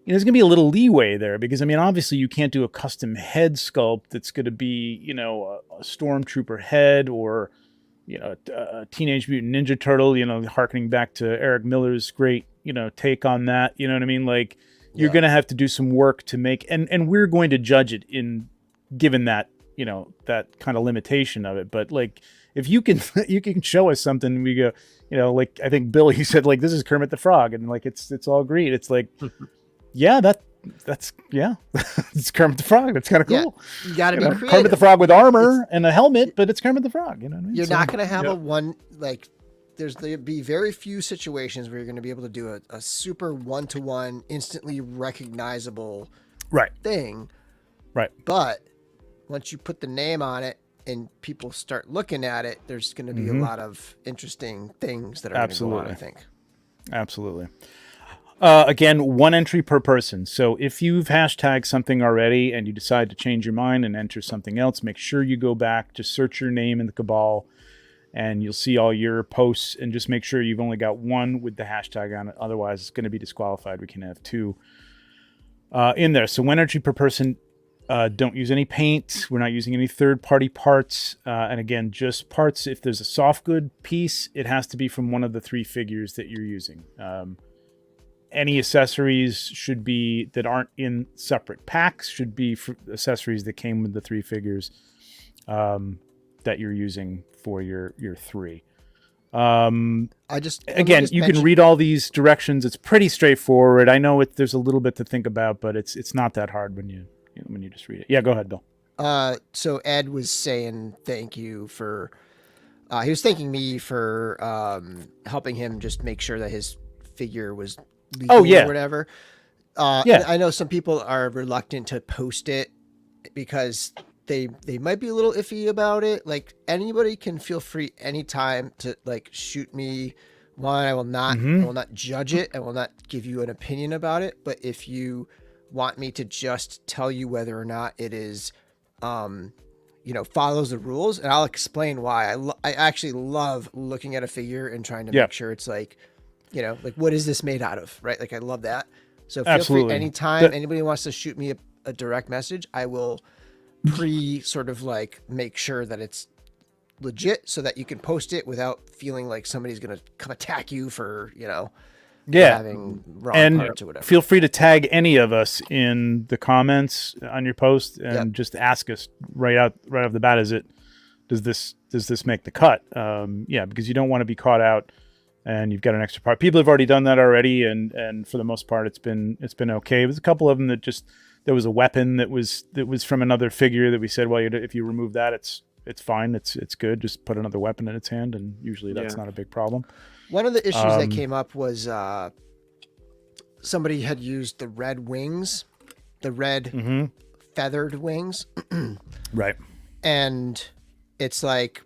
There's going to be a little leeway there because, obviously you can't do a custom head sculpt that's going to be, a stormtrooper head or, a Teenage Mutant Ninja Turtle, harkening back to Eric Miller's great, take on that. You know what I mean? Like, you're going to have to do some work to make, and we're going to judge it given that, that kind of limitation of it. But like, if you can show us something, we go, like, I think Bill, he said, like, this is Kermit the Frog, and like, it's all green. It's like, that's it's Kermit the Frog. That's kind of cool. You got to be creative. Kermit the Frog with armor and a helmet, but it's Kermit the Frog. You know what I mean? You're not going to have a one like. There'll be very few situations where you're going to be able to do a super one-to-one, instantly recognizable thing. Right. But once you put the name on it and people start looking at it, there's going to be a lot of interesting things that are going to go on, I think. Absolutely. Again, 1 entry per person. So if you've hashtagged something already and you decide to change your mind and enter something else, make sure you go back, just search your name in the Cabal, and you'll see all your posts, and just make sure you've only got 1 with the hashtag on it. Otherwise, it's going to be disqualified. We can have 2 in there. So 1 entry per person. Don't use any paint. We're not using any third-party parts. And again, just parts. If there's a soft good piece, it has to be from one of the 3 figures that you're using. Any accessories should be that aren't in separate packs should be for accessories that came with the 3 figures that you're using for your 3. You can read all these directions. It's pretty straightforward. I know there's a little bit to think about, but it's not that hard when you just read it. Yeah, go ahead, Bill. So Ed was saying thank you for. He was thanking me for helping him just make sure that his figure was legal or whatever. I know some people are reluctant to post it because they might be a little iffy about it. Like, anybody can feel free anytime to like shoot me. I will not judge it. I will not give you an opinion about it. But if you want me to just tell you whether or not it is follows the rules, and I'll explain why. I actually love looking at a figure and trying to make sure it's like, like, what is this made out of, right? Like, I love that. So feel free anytime anybody wants to shoot me a direct message, I will sort of like make sure that it's legit so that you can post it without feeling like somebody's going to come attack you for, having wrong parts or whatever. Feel free to tag any of us in the comments on your post and just ask us right off the bat, does this make the cut? Because you don't want to be caught out and you've got an extra part. People have already done that already, and for the most part, it's been okay. There's a couple of them that there was a weapon that was from another figure that we said, well, if you remove that, it's it's fine. It's good. Just put another weapon in its hand, and usually that's not a big problem. One of the issues that came up was somebody had used the red wings, the red feathered wings. Right. And it's like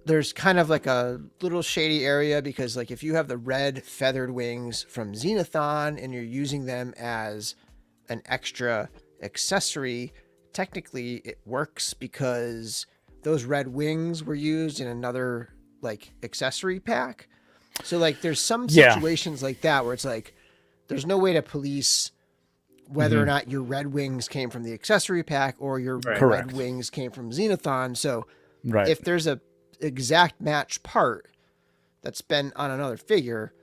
there's kind of like a little shady area because like if you have the red feathered wings from Xenothon and you're using them as an extra accessory, technically it works because those red wings were used in another like accessory pack. So like there's some situations like that where it's like there's no way to police whether or not your red wings came from the accessory pack or your red wings came from Xenothon. So if there's a exact match part that's been on another figure,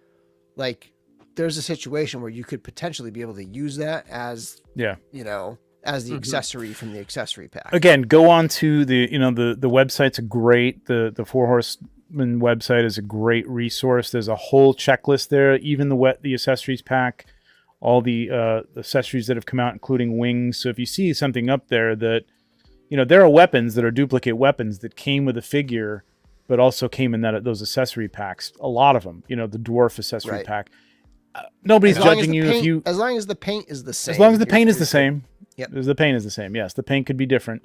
like there's a situation where you could potentially be able to use that as, you know, as the accessory from the accessory pack. Again, go on to the, you know, the website's a great, the Four Horsemen website is a great resource. There's a whole checklist there, even the accessories pack, all the accessories that have come out, including wings. So if you see something up there that, you know, there are weapons that are duplicate weapons that came with a figure, but also came in those accessory packs. A lot of them, you know, the dwarf accessory pack. Nobody's judging you if you, as long as the paint is the same. As long as the paint is the same. Yep. The paint is the same. Yes, the paint could be different.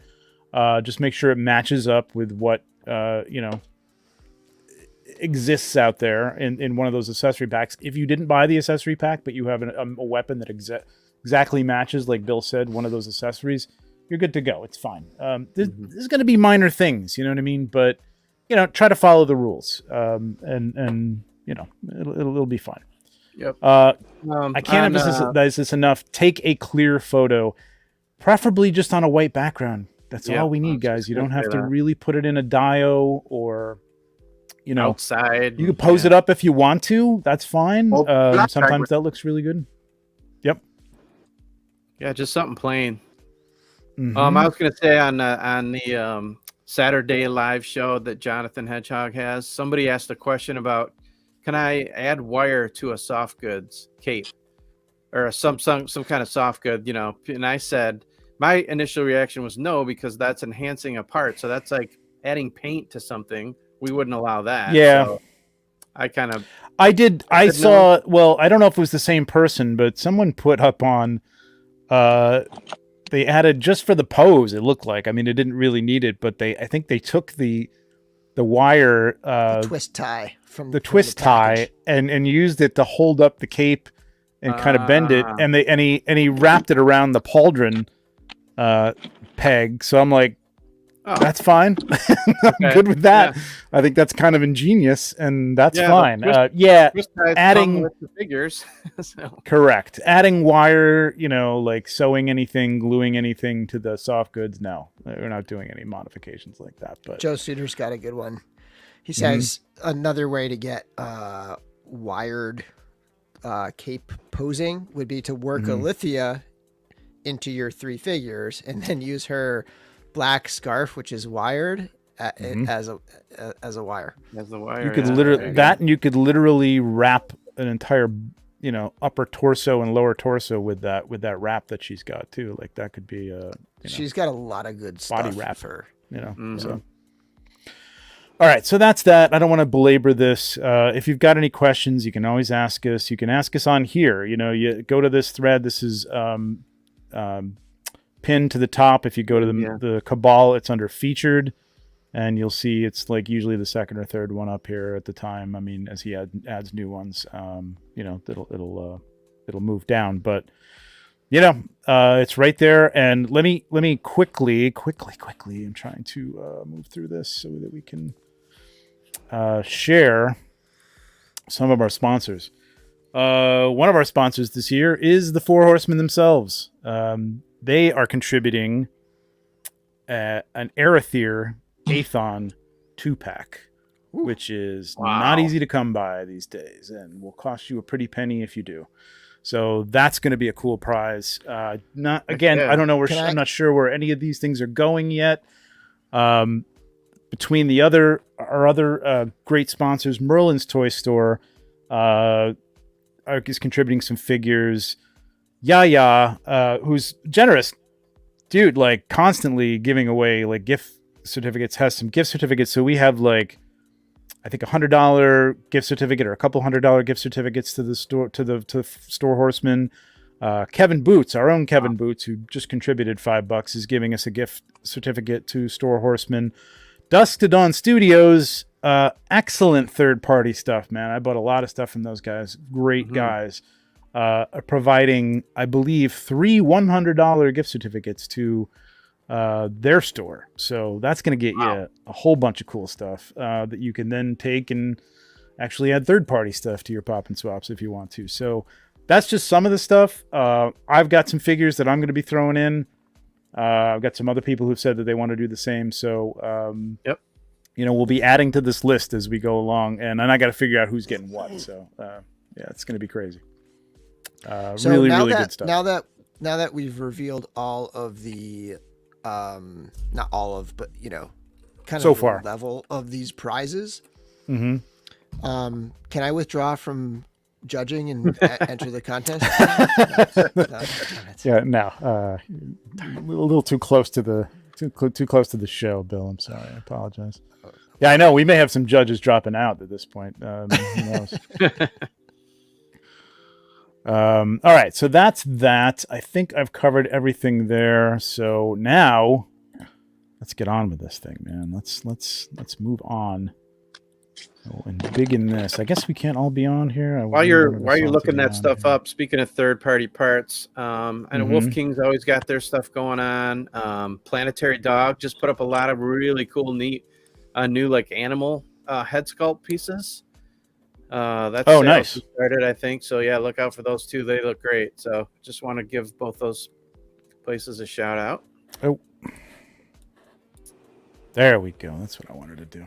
Just make sure it matches up with what you know, exists out there in one of those accessory packs. If you didn't buy the accessory pack, but you have a weapon that exactly matches, like Bill said, one of those accessories, you're good to go. It's fine. There's going to be minor things, you know what I mean? But you know, try to follow the rules, and you know, it'll be fine. Yep. I can't emphasize this enough. Take a clear photo, preferably just on a white background. That's all we need, guys. You don't have to really put it in a dio or, you know, outside. You can pose it up if you want to. That's fine. Sometimes that looks really good. Yep. Yeah, just something plain. I was going to say on the Saturday live show that Jonathan Hedgehog has, somebody asked a question about, can I add wire to a soft goods cape or some kind of soft good, you know? And I said, my initial reaction was no, because that's enhancing a part. So that's like adding paint to something. We wouldn't allow that. Yeah. So I saw, well, I don't know if it was the same person, but someone put up on, they added just for the pose. It looked like, I mean, it didn't really need it, but I think they took the wire, the twist tie from the twist tie and used it to hold up the cape and kind of bend it. And he wrapped it around the pauldron, peg. So I'm like, that's fine. I'm good with that. Yeah. I think that's kind of ingenious, and that's fine. Adding with the figures. So. Correct. Adding wire, you know, like sewing anything, gluing anything to the soft goods. No, we're not doing any modifications like that. But Joe Suter's got a good one. He says another way to get wired cape posing would be to work Alithia into your three figures and then use her black scarf, which is wired as a wire. As the wire. You could literally and you could literally wrap an entire, you know, upper torso and lower torso with that wrap that she's got too. Like that could be she's got a lot of good body stuff wrap, for her. You know. So all right, so that's that. I don't want to belabor this. If you've got any questions, you can always ask us. You can ask us on here. You know, you go to this thread. This is pinned to the top. If you go to the Cabal, it's under featured, and you'll see it's like usually the second or third one up here at the time. I mean, as he adds new ones, you know, it'll move down, but you know, it's right there. And let me quickly. I'm trying to move through this so that we can share some of our sponsors. One of our sponsors this year is the Four Horsemen themselves. They are contributing an Aetherblade Aethon 2-pack, which is not easy to come by these days and will cost you a pretty penny if you do. So that's going to be a cool prize. I don't know. I'm not sure where any of these things are going yet. Between our other great sponsors, Merlin's Toy Store is contributing some figures. Yaya, who's generous, dude, like constantly giving away like gift certificates has some gift certificates. So we have like, I think $100 gift certificate or a couple $100 gift certificates to the store, to Store Horsemen. Kevin Boots, our own Kevin Boots, who just contributed $5, is giving us a gift certificate to Store Horsemen. Dusk to Dawn Studios, excellent third-party stuff, man. I bought a lot of stuff from those guys. Great guys. Providing, I believe, 3 $100 gift certificates to their store. So that's going to get you a whole bunch of cool stuff that you can then take and actually add third-party stuff to your pop and swaps if you want to. So that's just some of the stuff. I've got some figures that I'm going to be throwing in. I've got some other people who've said that they want to do the same. So, you know, we'll be adding to this list as we go along. And then I got to figure out who's getting what. So, yeah, it's going to be crazy. So really that, good stuff. Now that we've revealed all of the, not all of, but, you know, kind so of far the level of these prizes, mm-hmm. Can I withdraw from judging and enter the contest? A little too close to the too close to the show, Bill. I'm sorry. I apologize. Yeah, I know we may have some judges dropping out at this point. Who knows? All right, so that's that. I think I've covered everything there. So now let's get on with this thing, man. Let's move on. Oh, and big in this. I guess we can't all be on here. While you're looking that stuff up, speaking of third-party parts, I know Wolf King's always got their stuff going on. Planetary Dog just put up a lot of really cool, neat, new like animal head sculpt pieces. That's nice. Started, I think. So yeah, look out for those two. They look great. So just want to give both those places a shout out. Oh, there we go. That's what I wanted to do.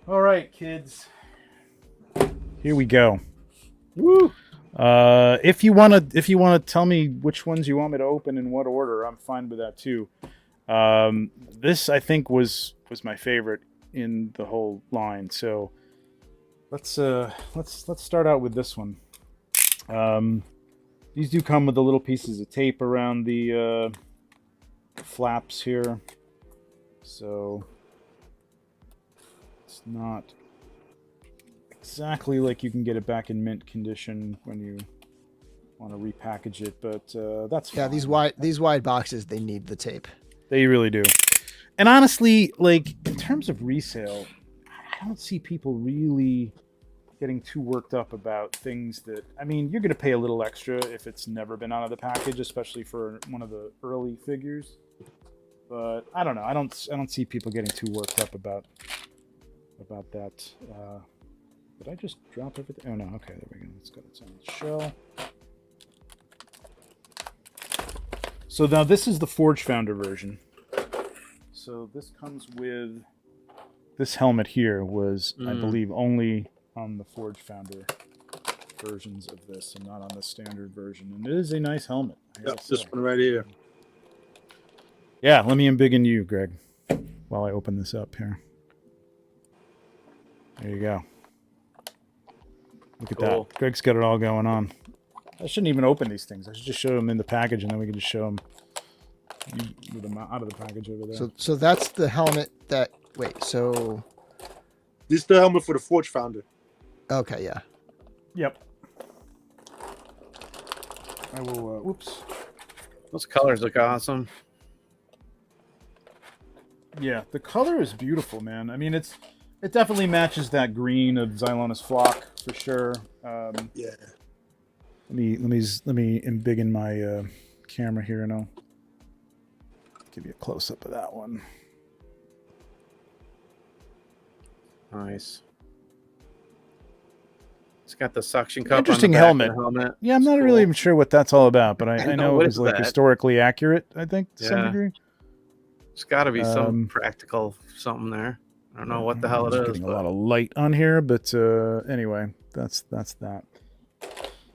All right, kids. Here we go. Woo! If you wanna tell me which ones you want me to open in what order, I'm fine with that too. This I think was my favorite in the whole line. So let's start out with this one. These do come with the little pieces of tape around the flaps here. So it's not exactly like you can get it back in mint condition when you want to repackage it, but that's fine. Yeah, these wide boxes, they need the tape. They really do. And honestly, like in terms of resale, I don't see people really getting too worked up about things that, I mean, you're going to pay a little extra if it's never been out of the package, especially for one of the early figures. But I don't know. I don't see people getting too worked up about that. Did I just drop everything? Oh no. Okay, there we go. It's got its own shell. So now this is the Forge Founder version. So this comes with this helmet here was, I believe, only on the Forge Founder versions of this and not on the standard version. And it is a nice helmet. Yep, this one right here. Yeah, let me embiggen you, Greg, while I open this up here. There you go. Look at that. Greg's got it all going on. I shouldn't even open these things. I should just show them in the package, and then we can just show them with them out of the package over there. So that's the helmet that... Wait, so... This is the helmet for the Forge Founder. Okay, yeah. Yep. I will... whoops. Those colors look awesome. Yeah, the color is beautiful, man. I mean, it definitely matches that green of Xylonis Flock for sure. Yeah. Let me embiggen my camera here, and I'll give you a close up of that one. Nice. It's got the suction cup. Interesting on the back helmet. of the helmet. Yeah, I'm not really even sure what that's all about, but I know it was like that? historically accurate. I think to some degree. It's got to be some practical something there. I don't know what the hell it is. Getting a lot of light on here, but anyway, that's that.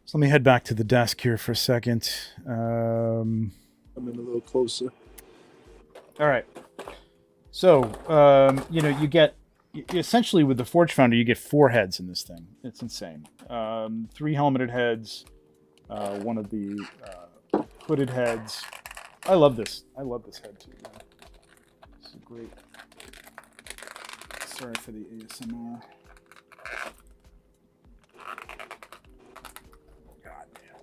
So let me head back to the desk here for a second. I'm in a little closer. All right. So you get essentially with the Forge Founder, you get 4 heads in this thing. It's insane. 3 helmeted heads, one of the hooded heads. I love this. I love this head too. Man. a great. Sorry for the ASMR. God damn.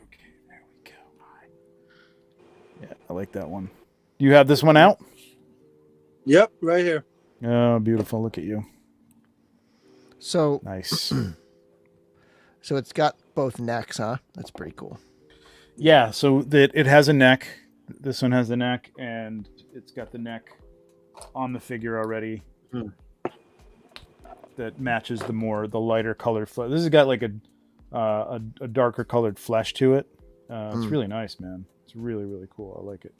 Okay, there we go. Yeah, I like that one. Do you have this one out? Yep, right here. Oh, beautiful. Look at you. So Nice. So it's got both necks, huh? That's pretty cool. Yeah, so that it has a neck. This one has the neck, and it's got the neck on the figure already. That matches the lighter colored flesh. This has got like a darker colored flesh to it. It's really nice, man. It's really, really cool. I like it.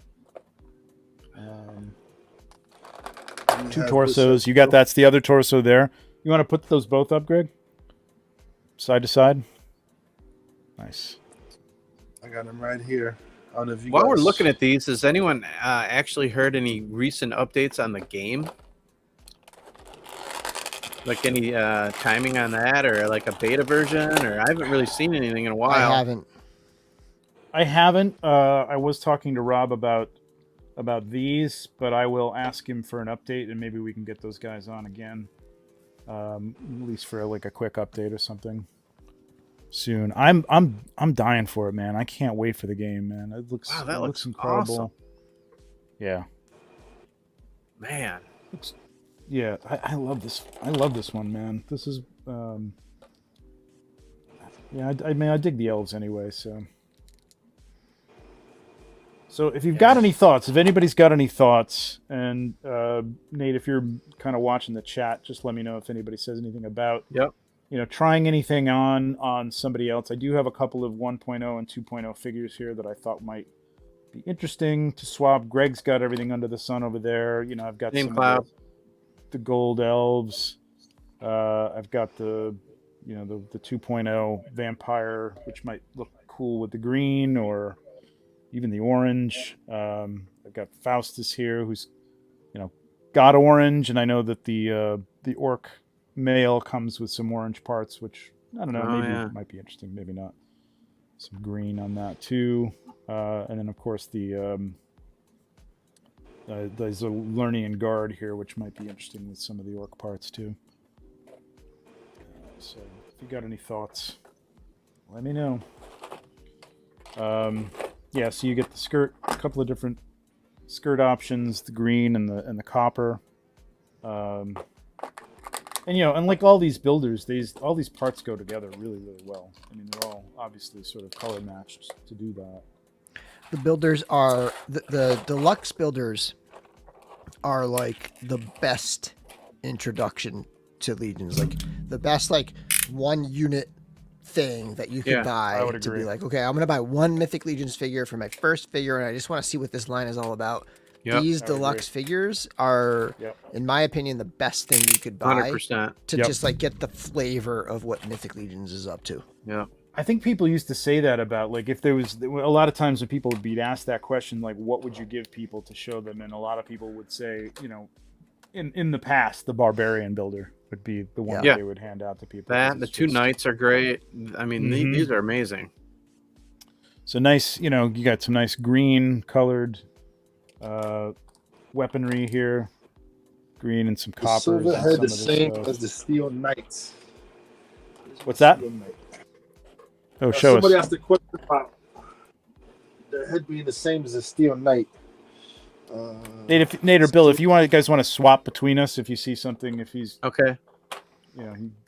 Two torsos. You got that's the other torso there. You want to put those both up, Greg? Side to side. Nice. I got them right here. I don't know if you While guys... we're looking at these, has anyone actually heard any recent updates on the game? Like any timing on that, or like a beta version? Or I haven't really seen anything in a while. I haven't. I was talking to Rob about these, but I will ask him for an update, and maybe we can get those guys on again, at least for like a quick update or something soon. I'm dying for it, man. I can't wait for the game, man. It looks incredible. Awesome. Yeah, Man. yeah. I love this. I love this one, man. This is yeah. I mean, I dig the elves anyway, so. So if you've got any thoughts, if anybody's got any thoughts, and Nate, if you're kind of watching the chat, just let me know if anybody says anything about, trying anything on somebody else. I do have a couple of 1.0 and 2.0 figures here that I thought might be interesting to swap. Greg's got everything under the sun over there. I've got some of the gold elves. I've got the 2.0 vampire, which might look cool with the green or even the orange. I've got Faustus here, who's, got orange, and I know that the orc male comes with some orange parts, which I don't know, maybe might be interesting, maybe not. Some green on that too, and then of course there's a Lernian guard here, which might be interesting with some of the orc parts too. So if you got any thoughts, let me know. Yeah, so you get the skirt, a couple of different skirt options, the green and the copper. And and like all these builders, all these parts go together really, really well. I mean, they're all obviously sort of color matched to do that. The builders are the deluxe builders are like the best introduction to Legions, like the best like one unit thing that you could buy to be like, okay, I'm gonna buy one Mythic Legions figure for my first figure, and I just want to see what this line is all about. These deluxe figures are, in my opinion, the best thing you could buy 100%. to just like get the flavor of what Mythic Legions is up to. Yeah. I think people used to say that about, like, if there was a lot of times when people would be asked that question, like, what would you give people to show them? And a lot of people would say, in the past, the barbarian builder would be the one that they would hand out to people. The two knights are great. I mean, these are amazing. So nice, you got some nice green colored weaponry here. Green and some copper. Silver head the same as the steel knights. What's that? Oh, show us. Somebody asked the question about their head being the same as a steel knight. Nate or Bill, if you guys want to swap between us, if you see something, if he's okay,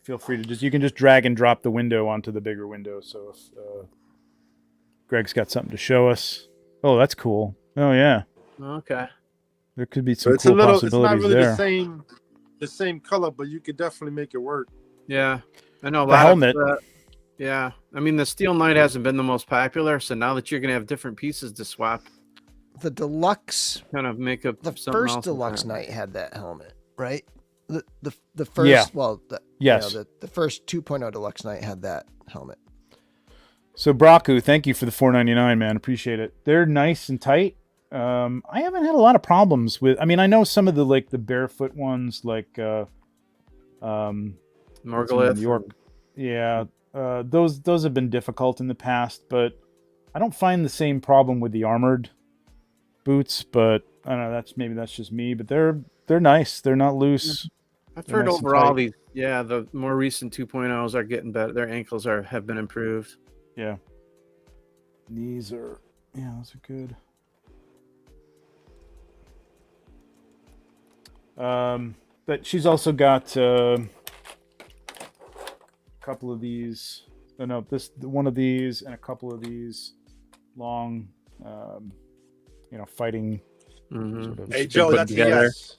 feel free to you can just drag and drop the window onto the bigger window. So if Greg's got something to show us, oh, that's cool. Oh yeah, okay. There could be some cool possibilities it's not really there. the same color, but you could definitely make it work. Yeah, I know. The helmet. Yeah, I mean the Steel Knight hasn't been the most popular, so now that you're gonna have different pieces to swap, the deluxe kind of make up. The first deluxe knight had that helmet, right? The first, the first 2.0 deluxe knight had that helmet. So Braku, thank you for the $4.99, man. Appreciate it. They're nice and tight. I haven't had a lot of problems with. I mean, I know some of the barefoot ones, like Morgulith, York. Yeah, those have been difficult in the past, but I don't find the same problem with the armored boots, but I don't know. That's just me. But they're nice. They're not loose. I've They're heard nice and overall tight. the more recent 2.0s are getting better. Their ankles have been improved. Yeah. These are those are good. But she's also got a couple of these. Oh, no, one of these and a couple of these long, fighting. Sort of Hey Joe, put that's a together. yes.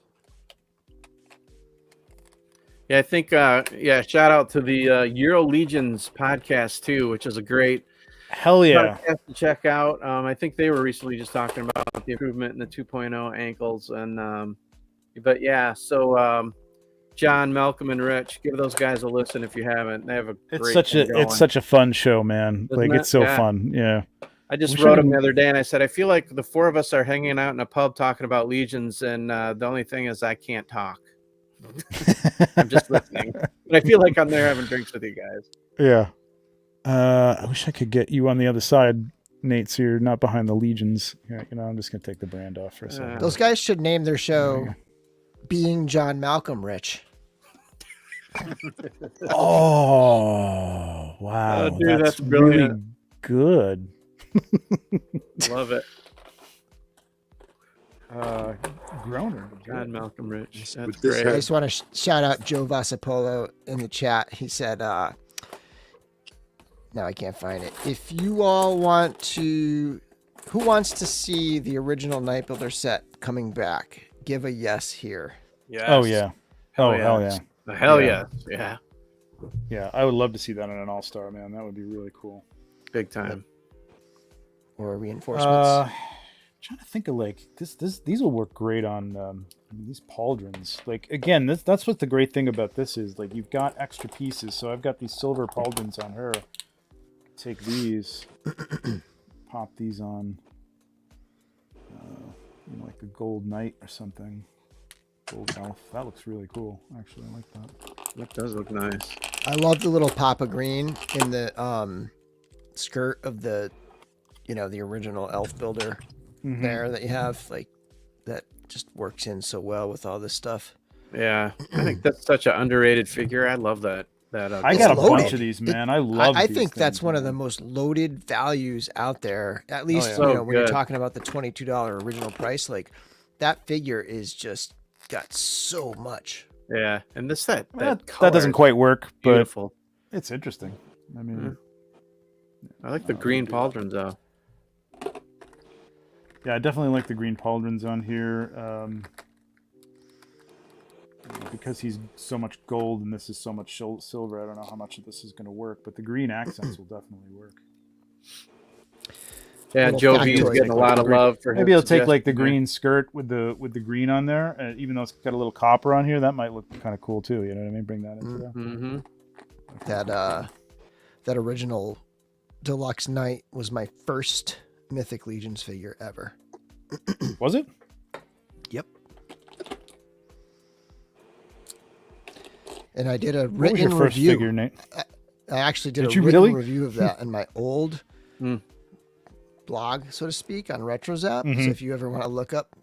Yeah, I think shout out to the Euro Legions podcast too, which is a great Hell yeah. podcast to check out. I think they were recently just talking about the improvement in the 2.0 ankles, and but yeah, so John, Malcolm, and Rich, give those guys a listen if you haven't. They have a great It's such a fun show, man. Isn't It's it? so Yeah. fun. Yeah. I just Wish wrote I him could- the other day, and I said, I feel like the four of us are hanging out in a pub talking about Legions, and the only thing is I can't talk. I'm just listening. But I feel like I'm there having drinks with you guys. Yeah. I wish I could get you on the other side, Nate, so you're not behind the Legions. Yeah, I'm just gonna take the brand off for a second. Those guys should name their show Being John Malcolm Rich. Oh wow, Oh, dude, that's really brilliant. good. Love it. Groner. God, Malcolm Rich. That's With this great. I just want to shout out Joe Vasapolo in the chat. He said, now I can't find it. If you all want to, who wants to see the original Night Builder set coming back? Give a yes here. Yes. Oh yeah. Hell Oh yeah. hell yeah. Hell Yeah. yes. Yeah. Yeah, I would love to see that in an all-star, man. That would be really cool. Big time. Or reinforcements. Trying to think of these will work great on these pauldrons. Like again, that's what the great thing about this is. Like you've got extra pieces. So I've got these silver pauldrons on her. Take these, pop these on, like a gold knight or something. Gold elf. That looks really cool. Actually, I like that. That does look nice. I love the little Papa Green in the skirt of the, the original elf builder there that you have. Like, that just works in so well with all this stuff. Yeah. I think that's such an underrated figure. I love that. I got a loaded. bunch of these, man. I love. I these think that's things, one of man. the most loaded values out there. At least, yeah. So when you're good. talking about the $22 original price, like that figure is just got so much. Yeah. And this that That color doesn't is quite work, but beautiful. it's interesting. I mean, I like the green pauldrons though. yeah, I definitely like the green pauldrons on here. Because he's so much gold and this is so much silver, I don't know how much of this is going to work, but the green accents will definitely work. Yeah, Little Joe V is factoid. getting a lot of love for Maybe his I'll take like the suggestion green skirt with the green on there, even though it's got a little copper on here. That might look kind of cool too. You know what I mean? Bring that into there. Mm-hmm. That original deluxe knight was my first Mythic Legions figure ever. Was it? Yep. And I did a What was written your first review. figure, Nate? I actually did Did a you written really? review of that in my old Mm. blog, so to speak, on RetroZap. Mhm. So if you ever want to look up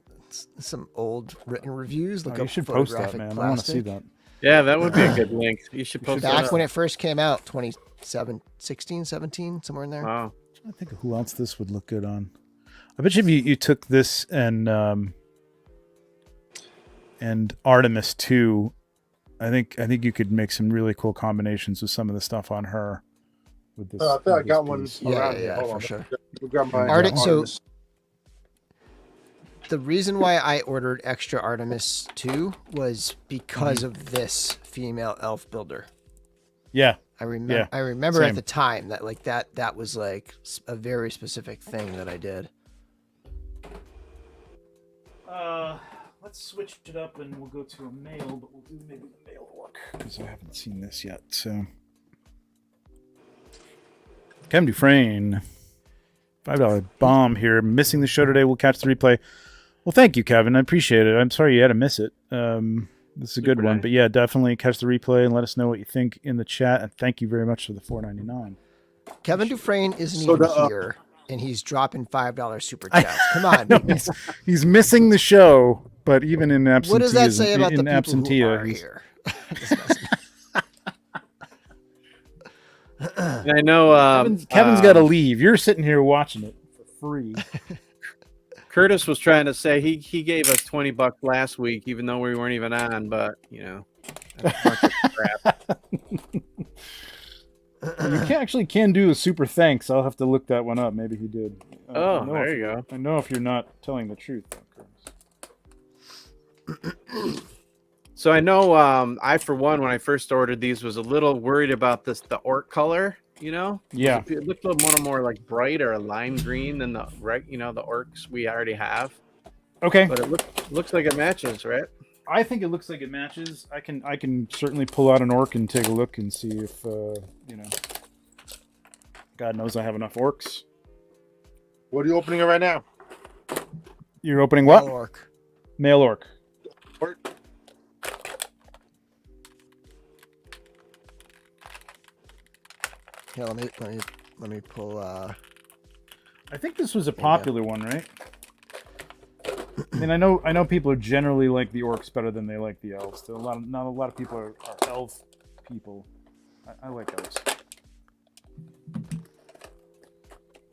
some old written reviews, look Oh, you up should post that, photographic man. I want to see plastic. that. Yeah, that would be a good link. You should post that. Back when it first came out, 2016, 17, somewhere in there. Wow. I'm trying to think of who else this would look good on. I bet you if you took this and Artemis too, I think you could make some really cool combinations with some of the stuff on her. With this, I think I with this got one piece. Yeah, around here. yeah, Hold for on. sure. We'll grab my So the reason why I ordered extra Artemis 2 was because of this female elf builder. Yeah, I Yeah, remember same. at the time that like that was like a very specific thing that I did. Let's switch it up and we'll go to a mail, but we'll do maybe the mail work because I haven't seen this yet. So, Kevin Dufresne, $5 bomb here. Missing the show today. We'll catch the replay. Well, thank you, Kevin. I appreciate it. I'm sorry you had to miss it. This is a good Super one, nice. but yeah, definitely catch the replay and let us know what you think in the chat. And thank you very much for the $4.99. Kevin Dufresne isn't So even the, here. and he's dropping $5 super chats. Come on. No, he's missing the show, but even in absenteeism, What does that say about the people absentia, who are here? And I know Kevin's got to leave. You're sitting here watching it for free. Curtis was trying to say he gave us $20 last week, even though we weren't even on. But that's a bunch of crap. You can do a super thanks. I'll have to look that one up. Maybe he did. There you go. I know if you're not telling the truth. So I know I, for one, when I first ordered these, was a little worried about the orc color. Yeah, it looked a little more like bright or a lime green than the orcs we already have. Okay, but it looks like it matches, right? I think it looks like it matches. I can certainly pull out an orc and take a look and see if God knows I have enough orcs. What are you opening it right now? You're opening what? Male orc. Male orc. Yeah, let me pull. I think this was a popular one, right? I mean, I know people are generally like the orcs better than they like the elves. Not a lot of people are elf people. I like elves,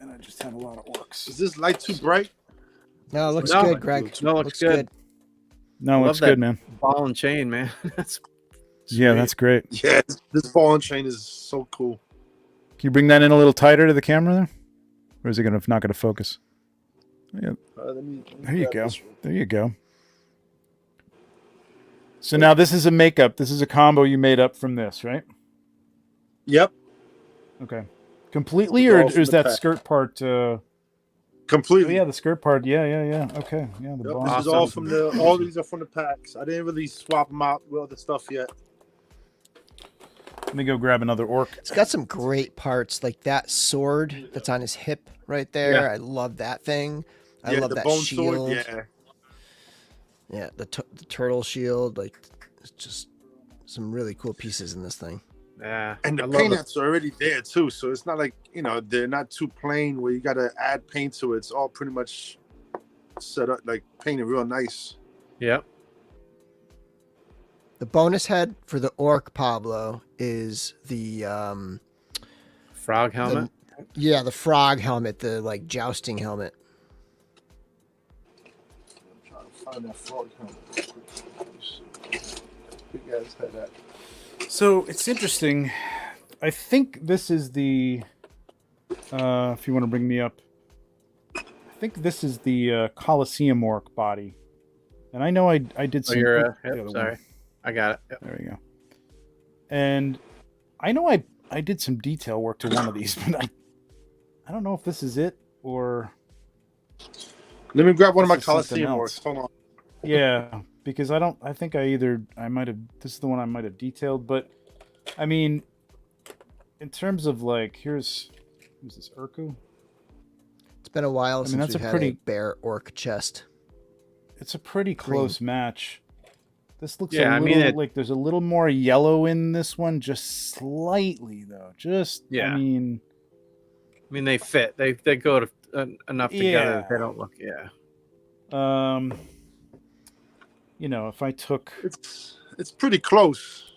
and I just have a lot of orcs. Is this light too bright? No, it looks good, Greg. No, it looks good. No, it looks good, man. Ball and chain, man. That's that's great. Yeah, this ball and chain is so cool. Can you bring that in a little tighter to the camera there? Or is it not going to focus? Yeah. There you go. There you go. So now this is a makeup. This is a combo you made up from this, right? Yep. Okay. Completely, or is that skirt part? Completely. Oh, yeah, the skirt part. Yeah. Okay. Yeah. This is all from all these are from the packs. I didn't really swap them out with other stuff yet. Let me go grab another orc. It's got some great parts, like that sword that's on his hip right there. Yeah. I love that thing. I love that bone shield. Sword, yeah, the turtle shield. Like, it's just some really cool pieces in this thing. Yeah, and the paint are already there too, so it's not like they're not too plain where you got to add paint to it. It's all pretty much set up, like painted real nice. Yep. The bonus head for the orc Pablo is the frog helmet. The frog helmet, the like jousting helmet. I'm trying to find that frog helmet. Big ass head at. So it's interesting. I think this is the. If you want to bring me up, I think this is the Colosseum orc body, and I know I did some. Sorry. I got it. Yep. There we go. And I know I did some detail work to one of these, but I don't know if this is it or. Let me grab one of my Colosseum orcs. Hold on. Yeah, because I think I might have. This is the one I might have detailed, but I mean, in terms of like, who's this Urku? It's been a while since we've had a bear orc chest. It's a pretty close match. This looks like there's a little more yellow in this one, just slightly though. I mean they fit. They go to, enough together. They don't look. If I took it's pretty close.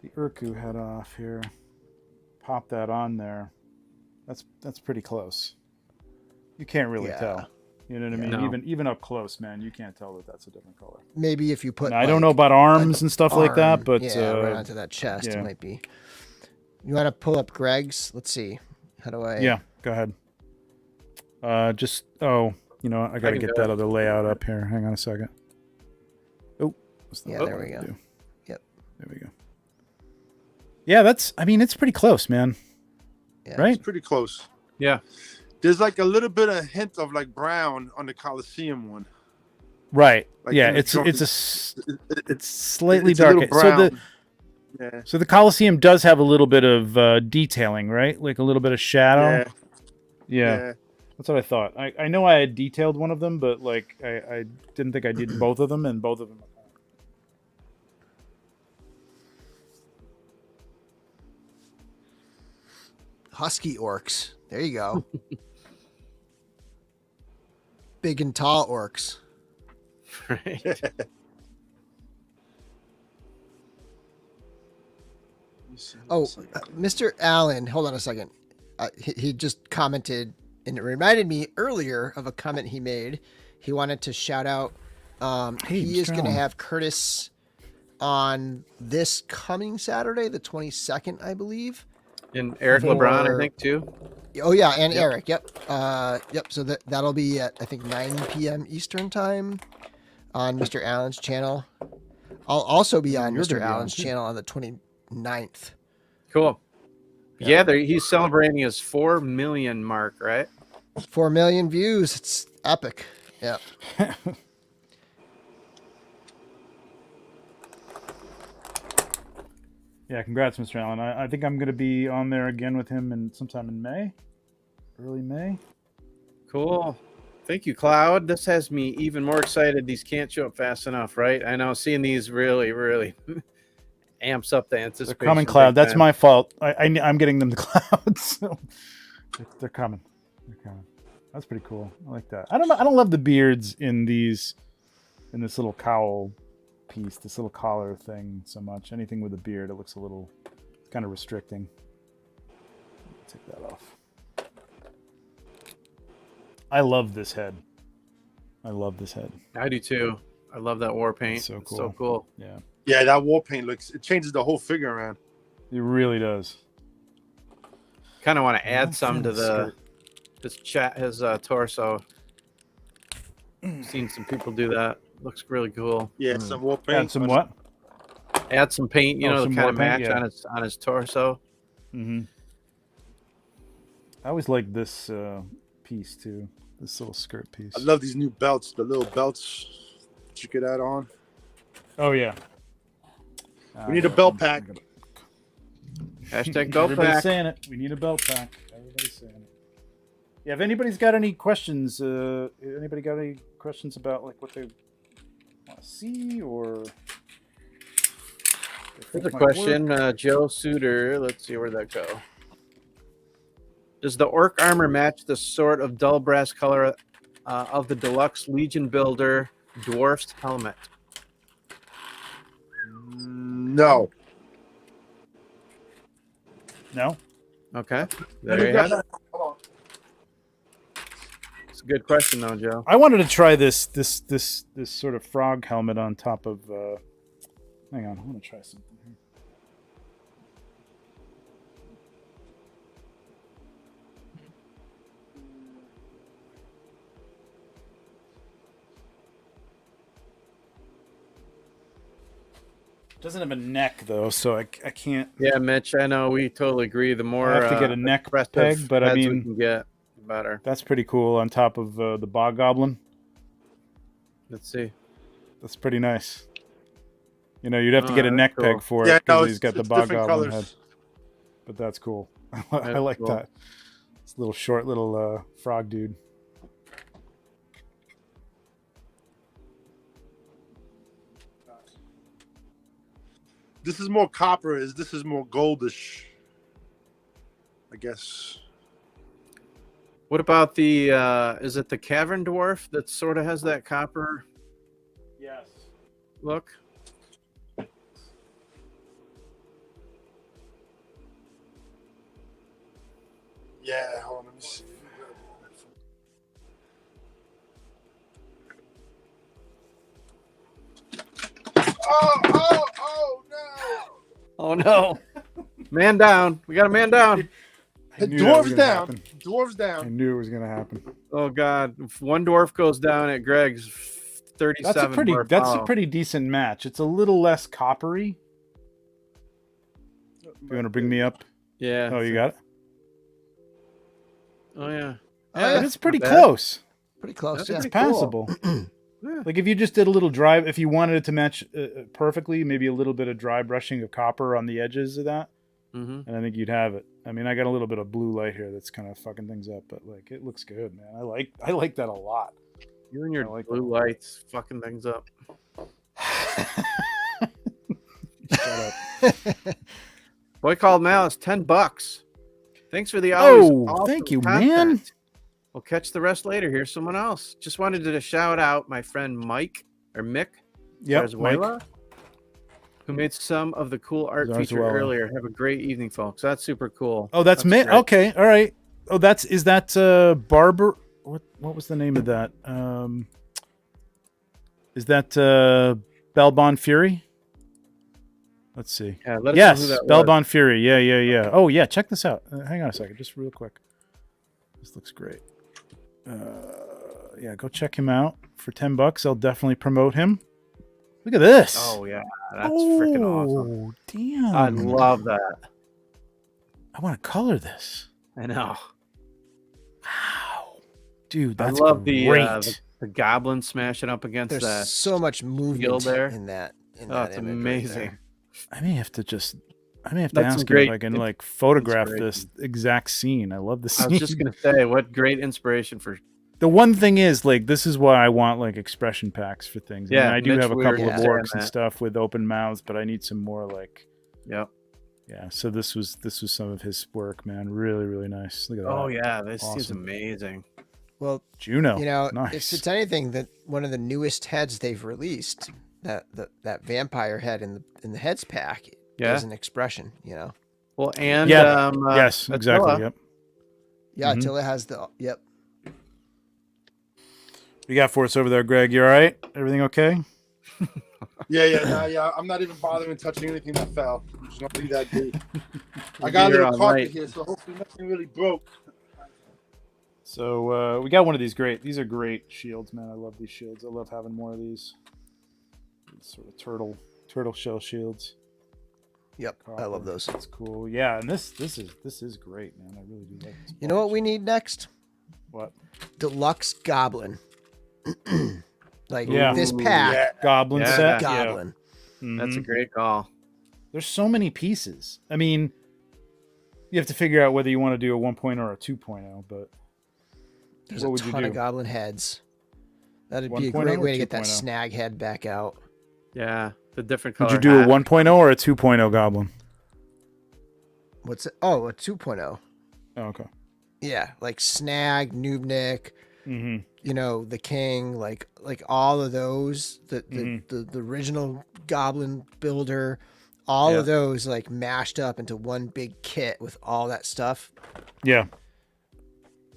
The Urku head off here, pop that on there. That's pretty close. You can't really tell. You know what I mean? No. Even up close, man, you can't tell that that's a different color. Maybe if you put. I don't know about arms and stuff like that, but right onto that chest, it might be. You want to pull up Greg's? Let's see. How do I? Yeah, go ahead. I got to get that other layout up here. Hang on a second. Oh, there we go. Yep. There we go. Yeah, it's pretty close, man. Yeah, right? It's pretty close. Yeah. There's like a little bit of hint of like brown on the Colosseum one. Right. Like It's slightly darker. So the Colosseum does have a little bit of detailing, right? Like a little bit of shadow. Yeah. That's what I thought. I know I had detailed one of them, but like I didn't think I did both of them, and both of them. husky orcs. There you go. Big and tall orcs. Right. Oh, Mr. Allen, hold on a second. He just commented, and it reminded me earlier of a comment he made. He wanted to shout out. Hey, he is Mr. going to Allen. have Curtis on this coming Saturday, the 22nd, I believe. And Eric For- LeBron, I think, too. Oh yeah, and Yep. Eric. Yep. Yep. So that'll be at I think 9 p.m. Eastern time on Mr. Allen's channel. I'll also be on You're Mr. gonna be on, Allen's too. channel on the 29th. Cool. Yeah, he's celebrating his 4 million mark, right? 4 million views. It's epic. Yeah. Yeah, congrats, Mr. Allen. I think I'm going to be on there again with him sometime in May, early May. Cool. Thank you, Cloud. This has me even more excited. These can't show up fast enough, right? I know seeing these really, really amps up the anticipation. They're coming, Cloud. big That's time. my fault. I'm getting them to Cloud, so they're coming. They're coming. That's pretty cool. I like that. I don't love the beards in this little cowl piece, this little collar thing so much. Anything with a beard, it looks a little kind of restricting. Take that off. I love this head. I I do too. I love that war paint. It's so It's so cool. cool. Yeah, Yeah, that war paint it changes the whole figure, man. it really does. Kind of want to Yeah, add some to skirt. his torso. Seen some people do that. Looks really cool. Yeah, some war paint. Add some what? Add some paint, Oh, to some kind more of paint, match yeah. on his torso. Mm-hmm. I always like this piece too. This little skirt piece. I love these new belts, the little belts that you could add on. Oh yeah. We need a belt pack. Hashtag belt Everybody's pack. saying it. We need a belt pack. Everybody's saying it. Yeah. If anybody's got any questions, anybody got any questions about like what they want to see or? Here's a question, Joe Suter. Let's see, where'd that go? Does the orc armor match the sort of dull brass color of the deluxe Legion Builder Dwarf's helmet? No. No. Okay, there you have it. It's a good question, though, Joe. I wanted to try this sort of frog helmet on top of. Hang on, I want to try something here. It doesn't have a neck though, so I can't. Yeah, Mitch, I know we totally agree. The more I have to get a neck expressive peg, but I heads we mean, can get, the better. that's pretty cool on top of the bog goblin. Let's see. That's pretty nice. You know, you'd have to get a that's neck cool. peg for it Yeah, because no, he's got the it's bog different goblin colors. head. But that's cool. I That's like cool. that. This little short little frog dude. This is more copper. This is more goldish. I guess. What about the? Is it the Cavern Dwarf that sort of has that copper Yes. look? Yeah, hold on, let me see. Oh no! Oh no! Man down. We got a man down. I knew that was Dwarves gonna down. happen. Dwarves I down. knew it was gonna happen. Oh god! If one dwarf goes down at Greg's, 37. That's a dwarf pretty decent match. It's a little less coppery. You want to bring me up? Yeah. Oh, you got it. Oh yeah. Oh, Yeah, yeah. But it's pretty not bad. close. Pretty close. That's Yeah. It's pretty cool. passable. Yeah. Like if you just did a little dry, if you wanted it to match perfectly, maybe a little bit of dry brushing of copper on the edges of that, Mm-hmm. and I think you'd have it. I mean, I got a little bit of blue light here that's kind of fucking things up, but like it looks good, man. I like that a lot. You and your I like blue lights fucking things up. Shut up. Boy called Malice, $10. Thanks for the always Oh, awesome thank you, content. man. We'll catch the rest later. Here's someone else. Just wanted to shout out my friend Mike or Mick Yep, Mike. Zarzuela, who made some of the cool art featured Zarzuela. earlier. Have a great evening, folks. That's super cool. Oh, that's Mick. great. Okay, all right. Oh, is that Barber? What was the name of that? Is that Belbon Fury? Let's see. Yeah, let us know who Yes, that was. Belbon Fury. Yeah. Oh, yeah. Check this out. Hang on a second, just real quick. This looks great. Yeah, go check him out for $10. I'll definitely promote him. Look at this. Oh yeah, that's freaking awesome. Damn. I love that. I want to color this. I know. Wow, dude, that's I love great. the goblin smashing up against There's that. so much movement there. in that. It's amazing. I may have to That's ask some him if I can like photograph inspiration. this exact scene. I love the scene. I was just gonna say, what great inspiration for. The one thing is, like, this is why I want like expression packs for things. Yeah, I mean, I do Mitch, have a we were couple of just saying orcs and that. stuff with open mouths, but I need some more like. Yep. Yeah, so this was some of his work, man. Really, really nice. Look at that. Oh yeah, this is Awesome. amazing. Well, Juno. you know, nice. if it's anything, that one of the newest heads they've released, that vampire head in the heads pack, Yeah. is an expression. You know. Well, and Yeah. Yes, exactly. Attila. Yep. Yeah, Mhm. Attila has the. Yep. What you got for us over there, Greg? You all right? Everything okay? Yeah. I'm not even bothering touching anything that fell. I'm just gonna leave that be. I got a You're little all carpet right. here, so hopefully nothing really broke. So we got one of these great. These are great shields, man. I love these shields. I love having more of these. These sort of turtle shell shields. Yep. I love those. That's cool. Yeah, and this is great, man. I really do like this. You know what we need next? What? Deluxe Goblin. Like Yeah. this pack. Yeah. Goblin Yeah. set. Goblin. Yeah. That's a Mhm. great call. There's so many pieces. I mean, you have to figure out whether you want to do a 1.0 or a 2.0, but There's what a would you ton of do? goblin heads. That'd be a 1.0 great or way to get that 2.0? snag head back out. Yeah, the different color. Would you do a hat. 1.0 or a 2.0 Goblin? What's it? Oh, a 2.0. Oh, okay. Yeah, like Snag, Noobnik, Mm-hmm. you know, the King, like all of those, the Mhm. the original Goblin builder, all Yeah. of those like mashed up into one big kit with all that stuff. Yeah.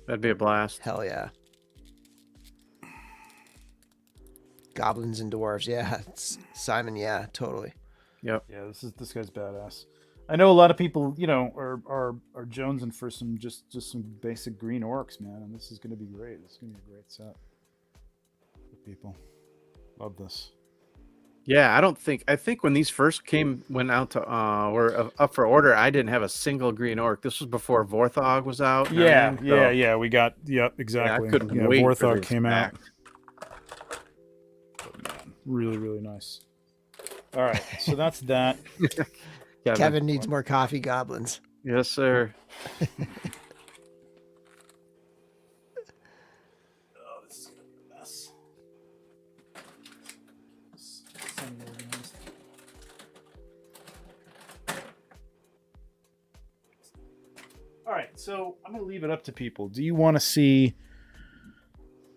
That'd be a blast. Hell yeah. Goblins and dwarves, yeah. Simon, yeah, totally. Yep. Yeah, this guy's badass. I know a lot of people, you know, are jonesing for some just some basic green orcs, man, and this is going to be great. This is going to be a great set for people. Love this. Yeah, I think when these first went out to were up for order, I didn't have a single green orc. This was before Vorthog was out. and everything, so- yeah. We got exactly. I couldn't wait for Vorthog this came out. pack. But man, really, really nice. All right, so that's that. Kevin needs more coffee goblins. Yes, sir. Oh, this is gonna be a mess. Semi-organized. All right, so I'm gonna leave it up to people. Do you want to see?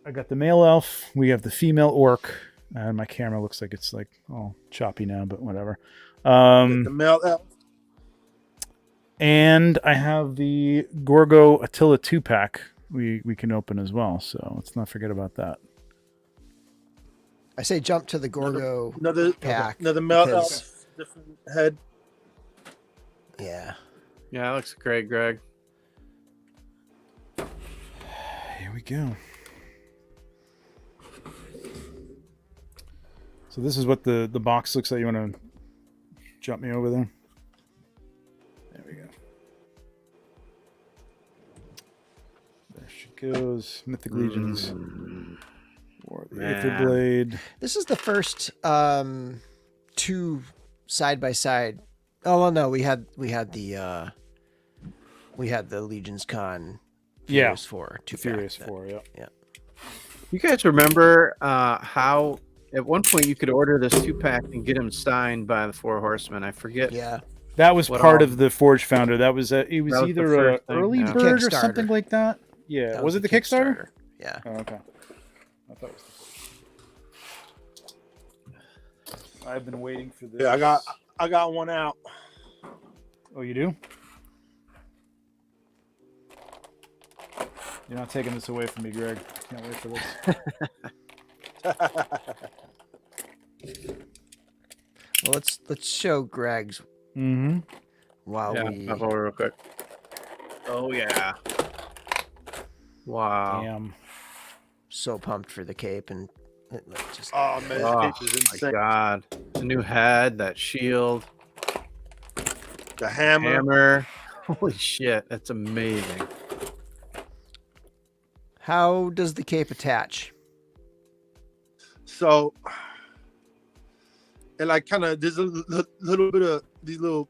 I got the male elf. We have the female orc. And my camera looks like it's like all choppy now, but whatever. The male elf. And I have the Gorgo Attila 2-pack we can open as well. So let's not forget about that. I say jump to the Gorgo Another pack. Another male because- elf. Different head. Yeah. Yeah, that looks great, Greg. Here we go. So this is what the box looks like. You want to jump me over there? There we go. There she goes. Mythic Legions. Or the Man. Aetherblade. This is the first two side by side. Oh well, no, we had the Legions Con. Yeah. Furious 4. Furious 4, yeah. You guys remember how at one point you could order this 2-pack and get them signed by the 4 Horsemen? I forget Yeah. That was What part all- of the Forge Founder. It was That was the either a first thing, early yeah. bird or Kickstarter. something like that. Yeah, That was it the Kickstarter? Yeah. Oh, okay. I thought it was the I've been waiting for this. Yeah, I got one out. Oh, you do? You're not taking this away from me, Greg. Can't wait for this. Well, let's show Greg's Mm-hmm. while Yeah, we. pop over real quick. Oh yeah. Wow. Damn. So pumped for the cape and just Oh man, Oh this cape is my insane. god. The new head, that shield, The hammer. hammer. Holy shit, that's amazing. How does the cape attach? So, and like kind of there's a little bit of these little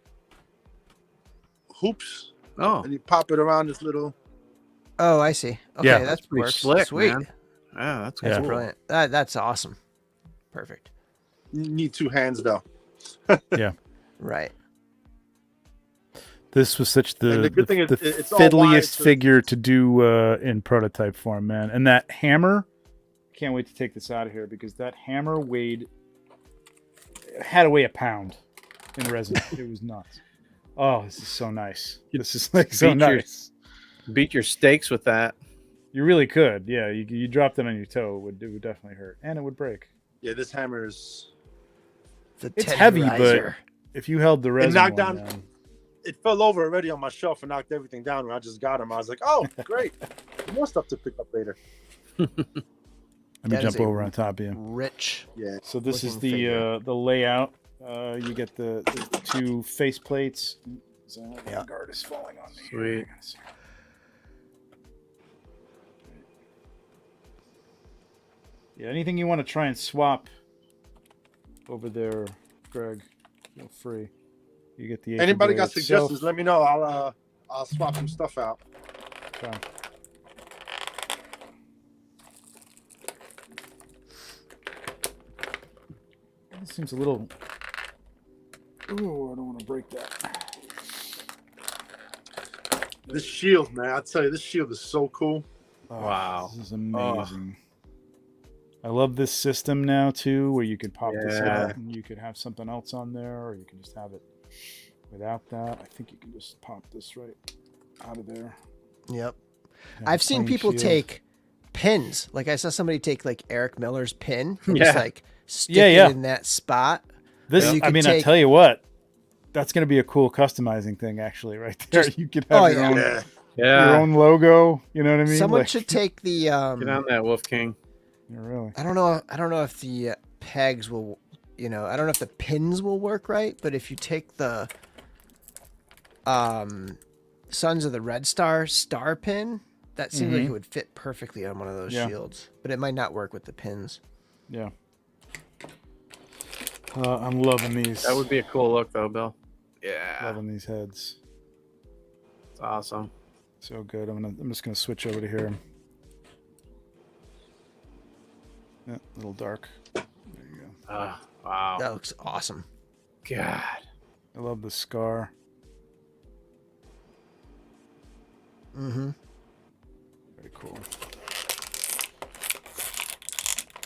hoops, Oh, and you pop it around this little. Oh, I see. Okay, Yeah, that's pretty works. slick, Sweet. man. Yeah, that's That's cool. brilliant. That's awesome. Perfect. You need 2 hands though. Right. This was such And the good thing is the it's all wide, fiddliest so- figure to do in prototype form, man. And that hammer, can't wait to take this out of here because that hammer had to weigh a pound in resin. It was nuts. Oh, this is so nice. This is like so Beat your- nice. Beat your steaks with that. You really could. Yeah, you dropped it on your toe, it would definitely hurt. And it would break. Yeah, this hammer is. The It's heavy, but tenderizer. if you held the resin knocked one, down- man, It fell over already on my shelf and knocked everything down. When I just got him, I was like, "Oh, great! More stuff to pick up later." let me That is jump a- over on top of you. Rich. Yeah, So this is looking figure. the layout. You get the 2 face plates. So Yeah. the guard is falling on me. Sweet. Yeah, anything you want to try and swap over there, Greg, feel free. You get the anybody Aetherblade got itself. suggestions? Let me know. I'll swap some stuff out. Okay. This seems a little. Ooh, I don't want to break that. This shield, man, I tell you, this shield is so cool. Oh, Wow. This is amazing. I love this system now too, where you could pop this Yeah. out and you could have something else on there, or you can just have it without that. I think you can just pop this right out of there. Yep. Have I've a seen plain people shield. take pins. Like I saw somebody take like Eric Miller's pin and Yeah. just like stick Yeah. it in that spot. This. You I could mean, I take- tell you what, that's going to be a cool customizing thing, actually, right there. Just- You could have Oh, your, yeah. own, Yeah, your Yeah. own logo. You know what I mean? Someone Like- should take the Get on that, Wolfgang. Yeah, really. I don't know if the pegs will, I don't know if the pins will work right, but if you take the Sons of the Red Star pin, that seems like it would fit perfectly on one of those Yeah. shields, but it might not work with the pins. Yeah. I'm loving these. That would be a cool look, though, Bill. Yeah, loving these heads. it's awesome. So good. I'm just gonna switch over to here. Yeah, a little dark. There you go. Wow. That looks awesome. God. I love the scar. Mm-hmm. Very cool.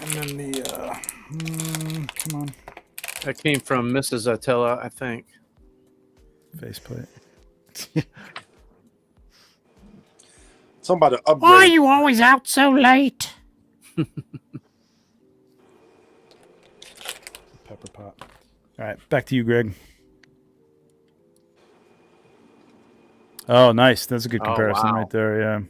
And then the come on, That came from Mrs. Attila, I think. faceplate. somebody upgrade. Why are you always out so late? Pepper pot. All right, back to you, Greg. Oh, nice. That's a good Oh, comparison wow. right there. Yeah.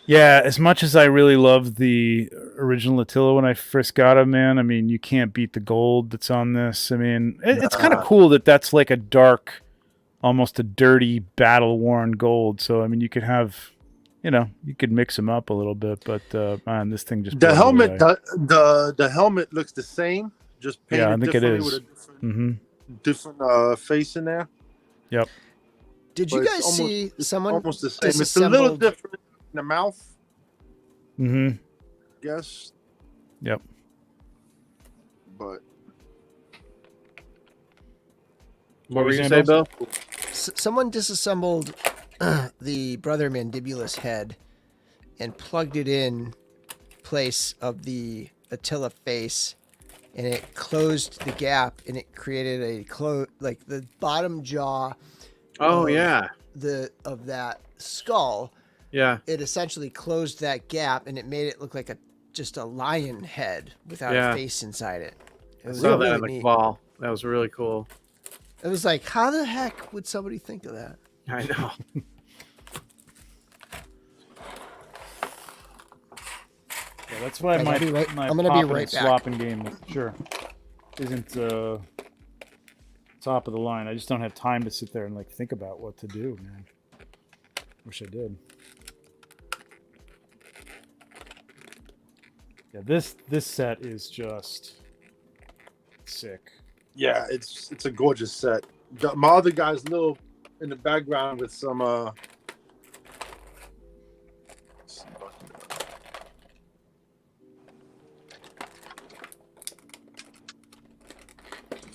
Yeah, as much as I really loved the original Attila when I first got him, man, I mean, you can't beat the gold that's on this. I mean, it's kind of cool that that's like a dark, almost a dirty, battle-worn gold. So, I mean, you could have, you could mix them up a little bit, but man, this thing just... The blows helmet, away. the helmet looks the same, just painted Yeah, I think it differently is. with a different, Mm-hmm. different face in there. Yep. Did But you it's guys almost- see it's someone almost the same. It's a little disassembled- different in the mouth, Mm-hmm. yes, Yep. but What were you gonna say, Bill? Someone disassembled the Brother Mandibulus head and plugged it in place of the Attila face, and it closed the gap, and it created a like the bottom jaw. Oh of yeah. Of that skull. Yeah. It essentially closed that gap, and it made it look like just a lion head without a face inside it. It was saw really that in the neat. ball. That was really cool. It was like, how the heck would somebody think of that? I know. Yeah, that's why I'm my gonna be right back. swapping game sure isn't top of the line. I just don't have time to sit there and like think about what to do, man. Wish I did. Yeah, this set is just sick. Yeah, it's a gorgeous set. My other guy's little in the background with some you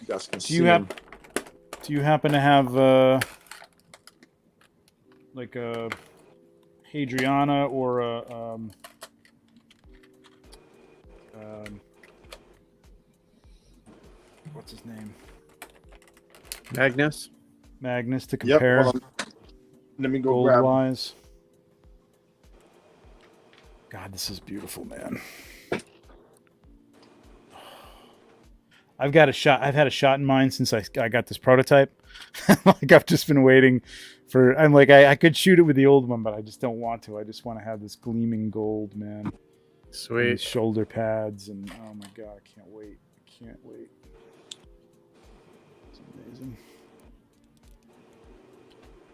guys can see him. Do you happen to have like a Hadriana or a what's his name? Magnus to compare? Yep, let me go gold grab wise. God, this is beautiful, man. I've had a shot in mind since I got this prototype. Like I've just been waiting for. I'm like I could shoot it with the old one, but I just don't want to. I just want to have this gleaming gold, man. Sweet. And shoulder pads and oh my god, I can't wait. It's amazing.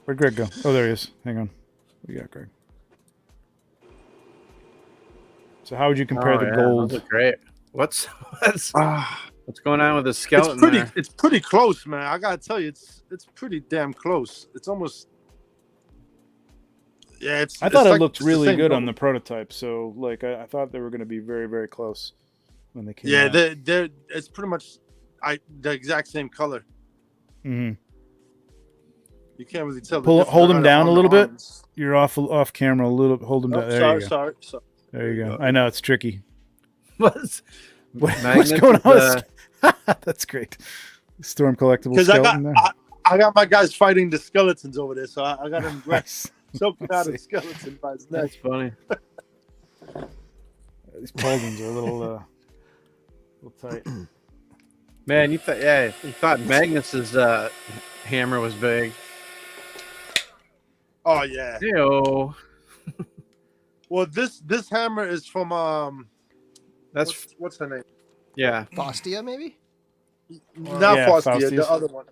Where'd Greg go? Oh, there he is. Hang on. What do you got, Greg? So how would you compare the gold? Those look great. What's going on with the skeleton? It's pretty close, man. I gotta tell you, it's pretty damn close. It's almost. Yeah, I thought it looked really good on the prototype, so like I thought they were going to be very, very close when they came out. Yeah, they're it's pretty much the exact same color. Mm-hmm. You can't really tell. Hold them down a little bit. You're off camera a little. Hold them down. There you go. Sorry. There you go. I know it's tricky. What's going on? That's great. Storm collectible skeleton. I got my guys fighting the skeletons over there, so I got them choking out a skeleton by his neck. That's funny. These pauldrons are a little tight. Man, you thought Magnus's hammer was big. Oh yeah. Ew. Well, this hammer is from that's what's her name? Yeah. Faustia, maybe? Not Faustia, the other one.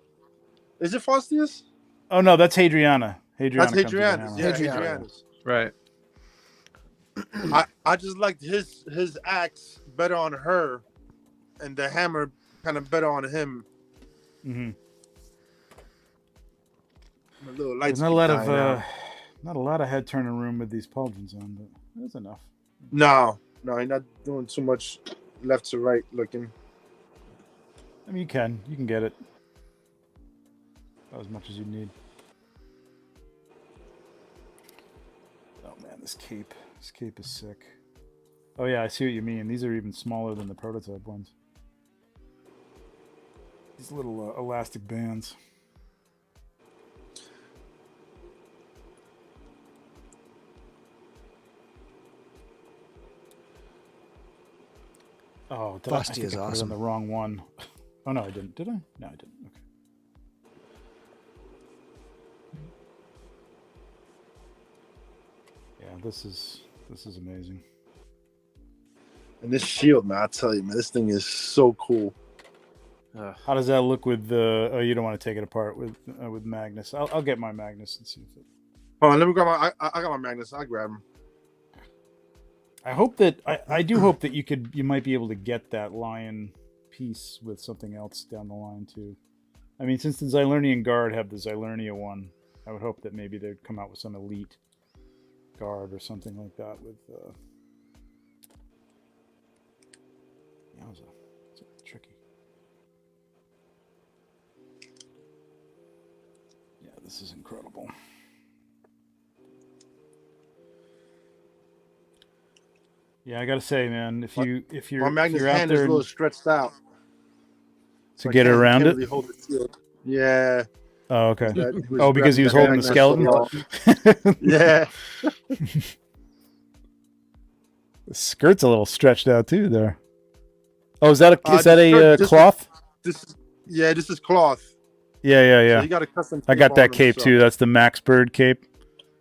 Is it Faustia's? Oh no, that's Hadriana. That's Hadriana's. Yeah, Hadriana's. Right. I just liked his axe better on her, and the hammer kind of better on him. Mm-hmm. There's not a lot of head turning room with these pauldrons on, but that's enough. No, you're not doing too much left to right looking. I mean, you can get it about as much as you need. Oh man, this cape is sick. Oh yeah, I see what you mean. These are even smaller than the prototype ones. These little elastic bands. Oh, Fausti is awesome. The wrong one. Oh no, I didn't. Did I? No, I didn't. Okay. Yeah, this is amazing. And this shield, man, I tell you, man, this thing is so cool. How does that look with the? Oh, you don't want to take it apart with Magnus. I'll get my Magnus and see if it. Hold on, let me grab my. I got my Magnus. I'll grab him. I hope that I do hope that you might be able to get that lion piece with something else down the line too. I mean, since the Xylernian Guard have the Xylernia one, I would hope that maybe they'd come out with some elite guard or something like that with. Yeah, it's tricky. this is incredible. Yeah, I gotta say, man, if you're Magnus' out hand is there a little stretched out to get around it. Really hold the shield. Yeah. Oh, okay. That, Because he was holding the skeleton. Yeah. The skirt's a little stretched out too there. Oh, is that a cloth? This is cloth. Yeah. So you got a custom. I got that cape too. That's the Max Bird cape.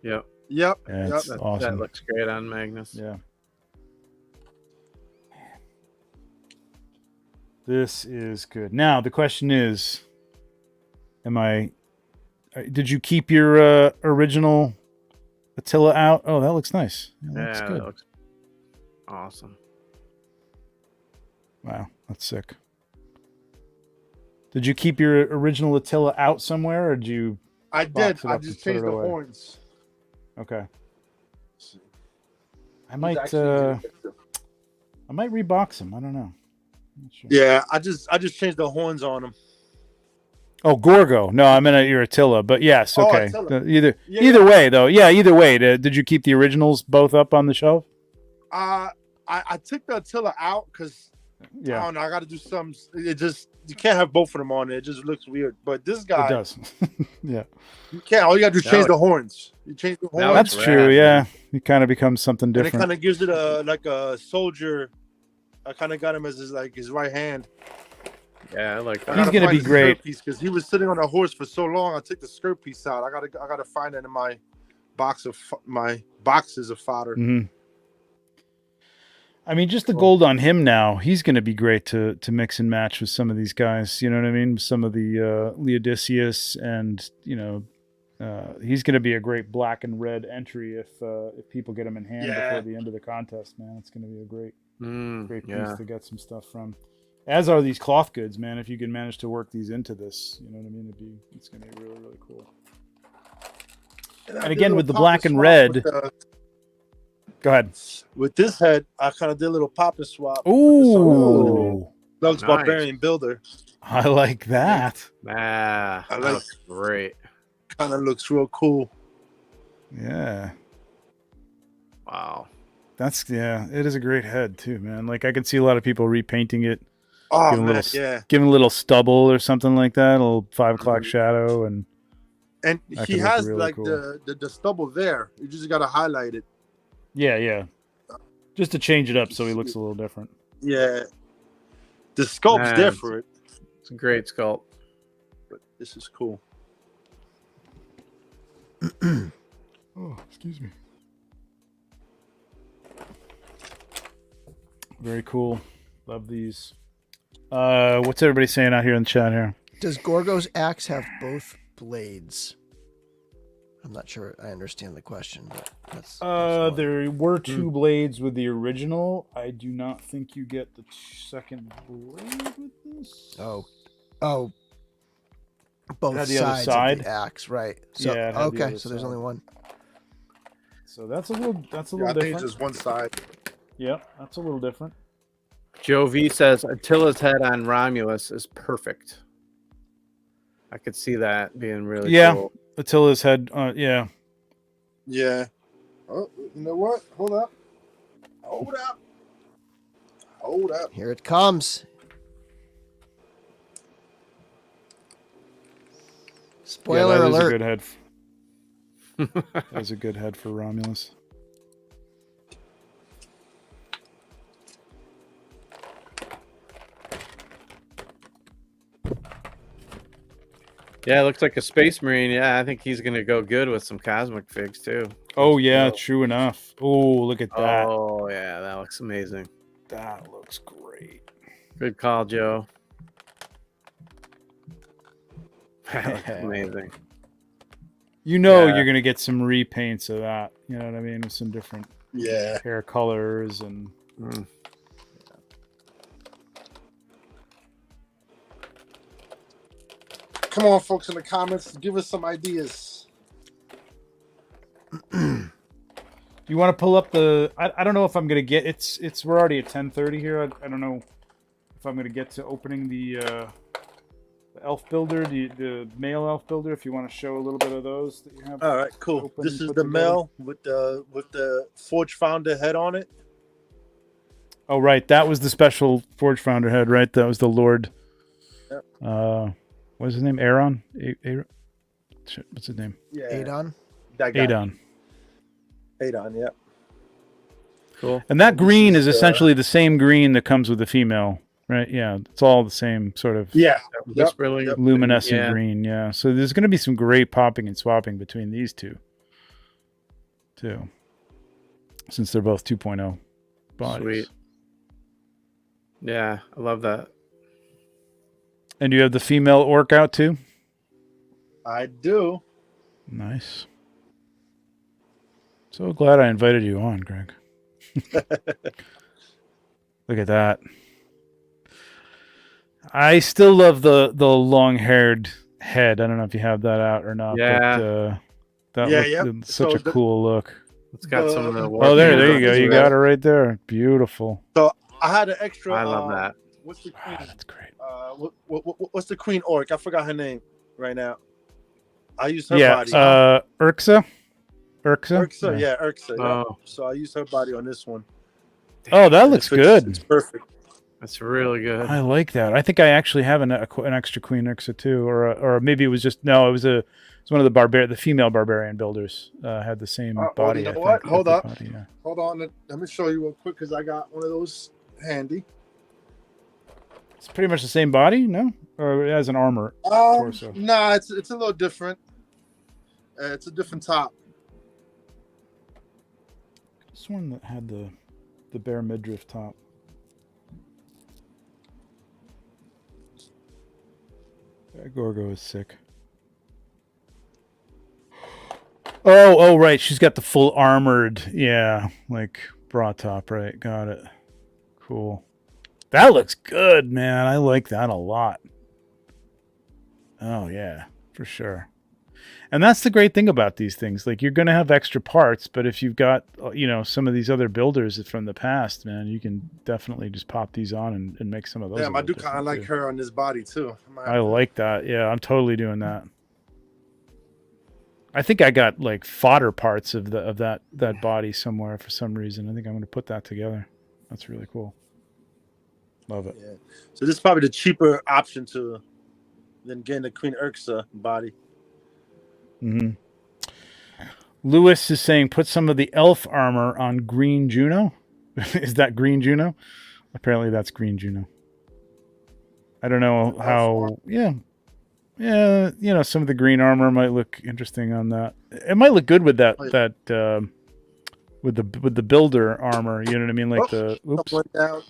Yep. Yeah, that's awesome. That looks great on Magnus. Yeah. This is good. Now the question is, did you keep your original Attila out? Oh, that looks nice. Yeah, looks good. That looks awesome. Wow, that's sick. Did you keep your original Attila out somewhere, or did you? I did. I just changed the horns. Okay. I might rebox him. I don't know. Sure. Yeah, I just changed the horns on him. Oh, Gorgo. No, I meant your Attila. But yes, okay. Either way, though. Yeah, either way. Did you keep the originals both up on the shelf? I took the Attila out because I don't know. I got to do some. It just you can't have both of them on there. It just looks weird. But this guy, it does. Yeah, you can't. All you got to do is change the horns. You change the horns. That's true. Yeah, it kind of becomes something different. And it kind of gives it a soldier. I kind of got him as his right hand. Yeah, I like that. He's gonna be great because he was sitting on a horse for so long. I took the skirt piece out. I gotta find it in my boxes of fodder. Mm-hmm. I mean, just the gold on him now. He's gonna be great to mix and match with some of these guys. You know what I mean? Some of the Leodysseus, and he's gonna be a great black and red entry if people get him in hand before the end of the contest. Man, it's gonna be a great piece to get some stuff from. As are these cloth goods, man. If you can manage to work these into this, you know what I mean? It's going to be really, really cool. And again, with the black and red. Go ahead. With this head, I kind of did a little PopSwap. Ooh. Doug's Barbarian Builder. I like that. That looks great. Kind of looks real cool. Yeah. Wow. It is a great head too, man. Like I can see a lot of people repainting it. Oh, giving a little stubble or something like that, a little 5 o'clock shadow, and he has really cool. the stubble there. You just got to highlight it. Yeah, just to change it up so he looks a little different. Yeah, the sculpt's different. It's a great sculpt, but this is cool. Oh, excuse me. Very cool. Love these. What's everybody saying out here in the chat here? Does Gorgo's axe have both blades? I'm not sure I understand the question, but that's there were 2 blades with the original. I do not think you get the second blade with this. Oh, both the sides other of the axe, right? So, okay, so there's only one. So that's a little different. I think it's just one side. Yeah, that's a little different. Joe V says Attila's head on Romulus is perfect. I could see that being really cool. Attila's head, yeah. Yeah. Oh, you know what? Hold up. Here it comes. Spoiler alert. Is a good head. That was a good head for Romulus. Yeah, it looks like a Space Marine. Yeah, I think he's going to go good with some Cosmic Figs, too. Oh, yeah, true enough. Oh, look at that. Oh, yeah, that looks amazing. That looks great. Good call, Joe. That looks amazing. You know you're going to get some repaints of that. You know what I mean? With some different hair colors and... Come on, folks, in the comments, give us some ideas. You want to pull up the? I don't know if I'm gonna get. It's we're already at 10:30 here. I don't know if I'm gonna get to opening the elf builder, the male elf builder, if you want to show a little bit of those that you have. All right, cool. open This and is put the together. male with the Forge Founder head on it. Oh, right. That was the special Forge Founder head, right? That was the Lord. Yep. What is his name? Aaron? Shit, what's his name? Yeah, Adon. that guy. Adon. Yeah. Cool. And that green is is, essentially the same green that comes with the female, right? Yeah, it's all the same sort of Yeah. Whisperling. Yep. luminescent Yeah. green. Yeah. So there's going to be some great popping and swapping between these two, too, since they're both 2.0 bodies. Sweet. Yeah, I love that. And you have the female orc out too? I do. Nice. So glad I invited you on, Greg. Look at that. I still love the long-haired head. I don't know if you have that out or not. Yeah. But, Yeah, it's such So a cool look. It's got some of the. Oh, there you go. You Right. got it right there. Beautiful. I had an extra. I love that. What's the queen? Ah, that's great. What's the queen orc? I forgot her name right now. I used her Yeah, body. Urxa. Urxa, yeah, Urxa. Yeah. Oh, So I used her body on this one. Oh, that And looks it fits- good. It's perfect. that's really good. I like that. I think I actually have an extra Queen Urxa too, or maybe it was just no. It was one of the female barbarian builders had the same body. you know I think, what? with Hold the up. body, yeah. Hold on, let me show you real quick because I got one of those handy. It's pretty much the same body, no? Or it has an armor torso. Nah, it's a little different. It's a different top. This one that had the bare midriff top. That Gorgo is sick. Oh, right. She's got the full armored, like bra top, right? Got it. Cool. That looks good, man. I like that a lot. Oh, yeah, for sure. And that's the great thing about these things. Like, you're going to have extra parts, but if you've got, some of these other builders from the past, man, you can definitely just pop these on and make some of those. Yeah, a I little do kind of different, like too. her on this body too. I like that. Yeah, I'm totally doing that. I think I got like fodder parts of that body somewhere for some reason. I think I'm going to put that together. That's really cool. Love it. Yeah. So this is probably the cheaper option than getting the Queen Urxa body. Mm-hmm. Lewis is saying put some of the elf armor on Green Juno. Is that Green Juno? Apparently that's Green Juno. I don't know how. Yeah. Some of the green armor might look interesting on that. It might look good with that with the builder armor. You know what I mean? Like Went down.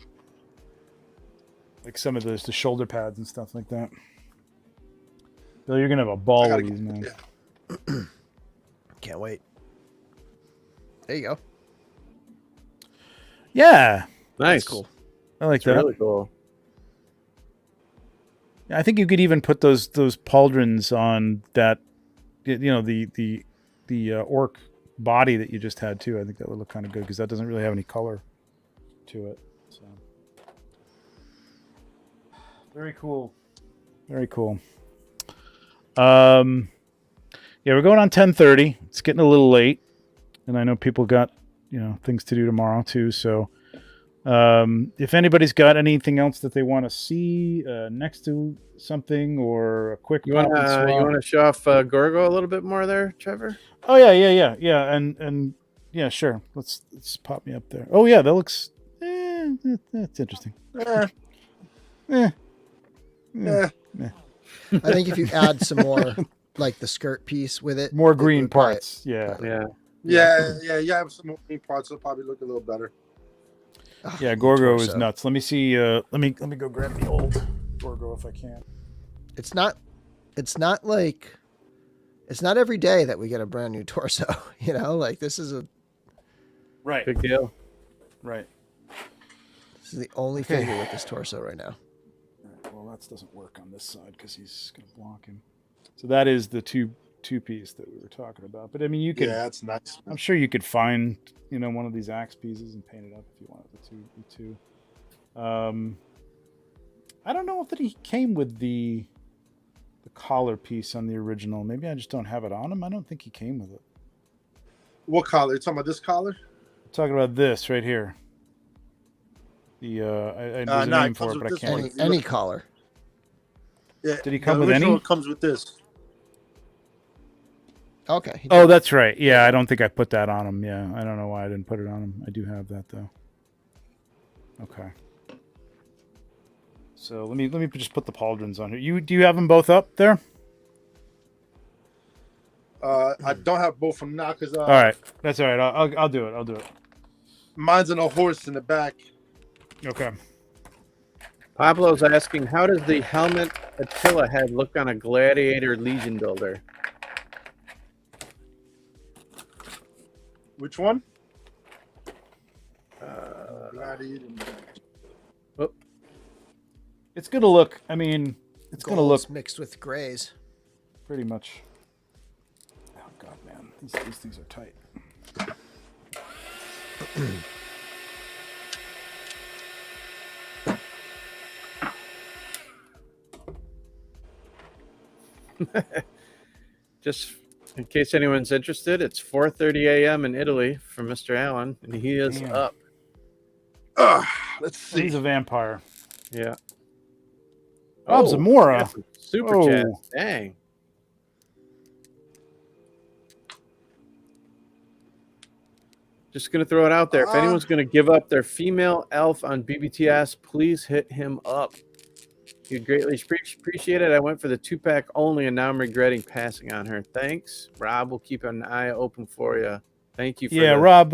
like some of the shoulder pads and stuff like that. Bill, you're gonna have a ball with these, man. Can't wait. There you go. Yeah, Nice. That's cool. I like It's that. really cool. I think you could even put those pauldrons on that, the orc body that you just had too. I think that would look kind of good because that doesn't really have any color to it. So very cool, very cool. Yeah, we're going on 10:30. It's getting a little late, and I know people got things to do tomorrow too. So. If anybody's got anything else that they want to see next to something or a quick You want to show off Gorgo a little bit more there, Trevor? Oh yeah, and yeah, sure. Let's pop me up there. Oh yeah, that looks. That's interesting. I think if you add some more, like the skirt piece with it, More it green would probably- parts. Yeah, Yeah. Yeah. Have some more green parts. It'll probably look a little better. yeah. Gorgo is torso. nuts. Let me see. Let me go grab the old Gorgo if I can. It's not every day that we get a brand new torso. Like this is Right. Big deal. Right. the only Okay. figure with this torso right now. Well, that doesn't work on this side because he's going to block him. So that is the two piece that we were talking about. But I mean, you could. Yeah, that's nice. I'm sure you could find one of these axe pieces and paint it up if you wanted the two. I don't know if that he came with the the collar piece on the original. Maybe I just don't have it on him. I don't think he came with it. What collar? You talking about this collar? I'm talking about this right here. The there's a name for it, but I can't. Any collar. Yeah. Did he come with any? It comes with this. Okay. Oh, that's right. Yeah, I don't think I put that on him. Yeah, I don't know why I didn't put it on him. I do have that though. Okay. So let me just put the pauldrons on here. Do you have them both up there? I don't have both of them now because. All right, that's all right. I'll do it. I'll do it. Mine's on a horse in the back. Okay. Pablo's asking, how does the helmet Attila head look on a Gladiator Legion builder? Which one? It's gonna look. I mean, it's gonna look mixed with grays. pretty much. Oh god, man, these things are tight. Just in case anyone's interested, it's 4:30 a.m. in Italy for Mr. Allen, and he is Damn. up. Let's see. He's a vampire. Yeah. Bob Zamora. Super chat. Dang. Just going to throw it out there. If anyone's going to give up their female elf on BBTS, please hit him up. You'd greatly appreciate it. I went for the 2-pack only, and now I'm regretting passing on her. Thanks. Rob will keep an eye open for you. Thank you for Rob.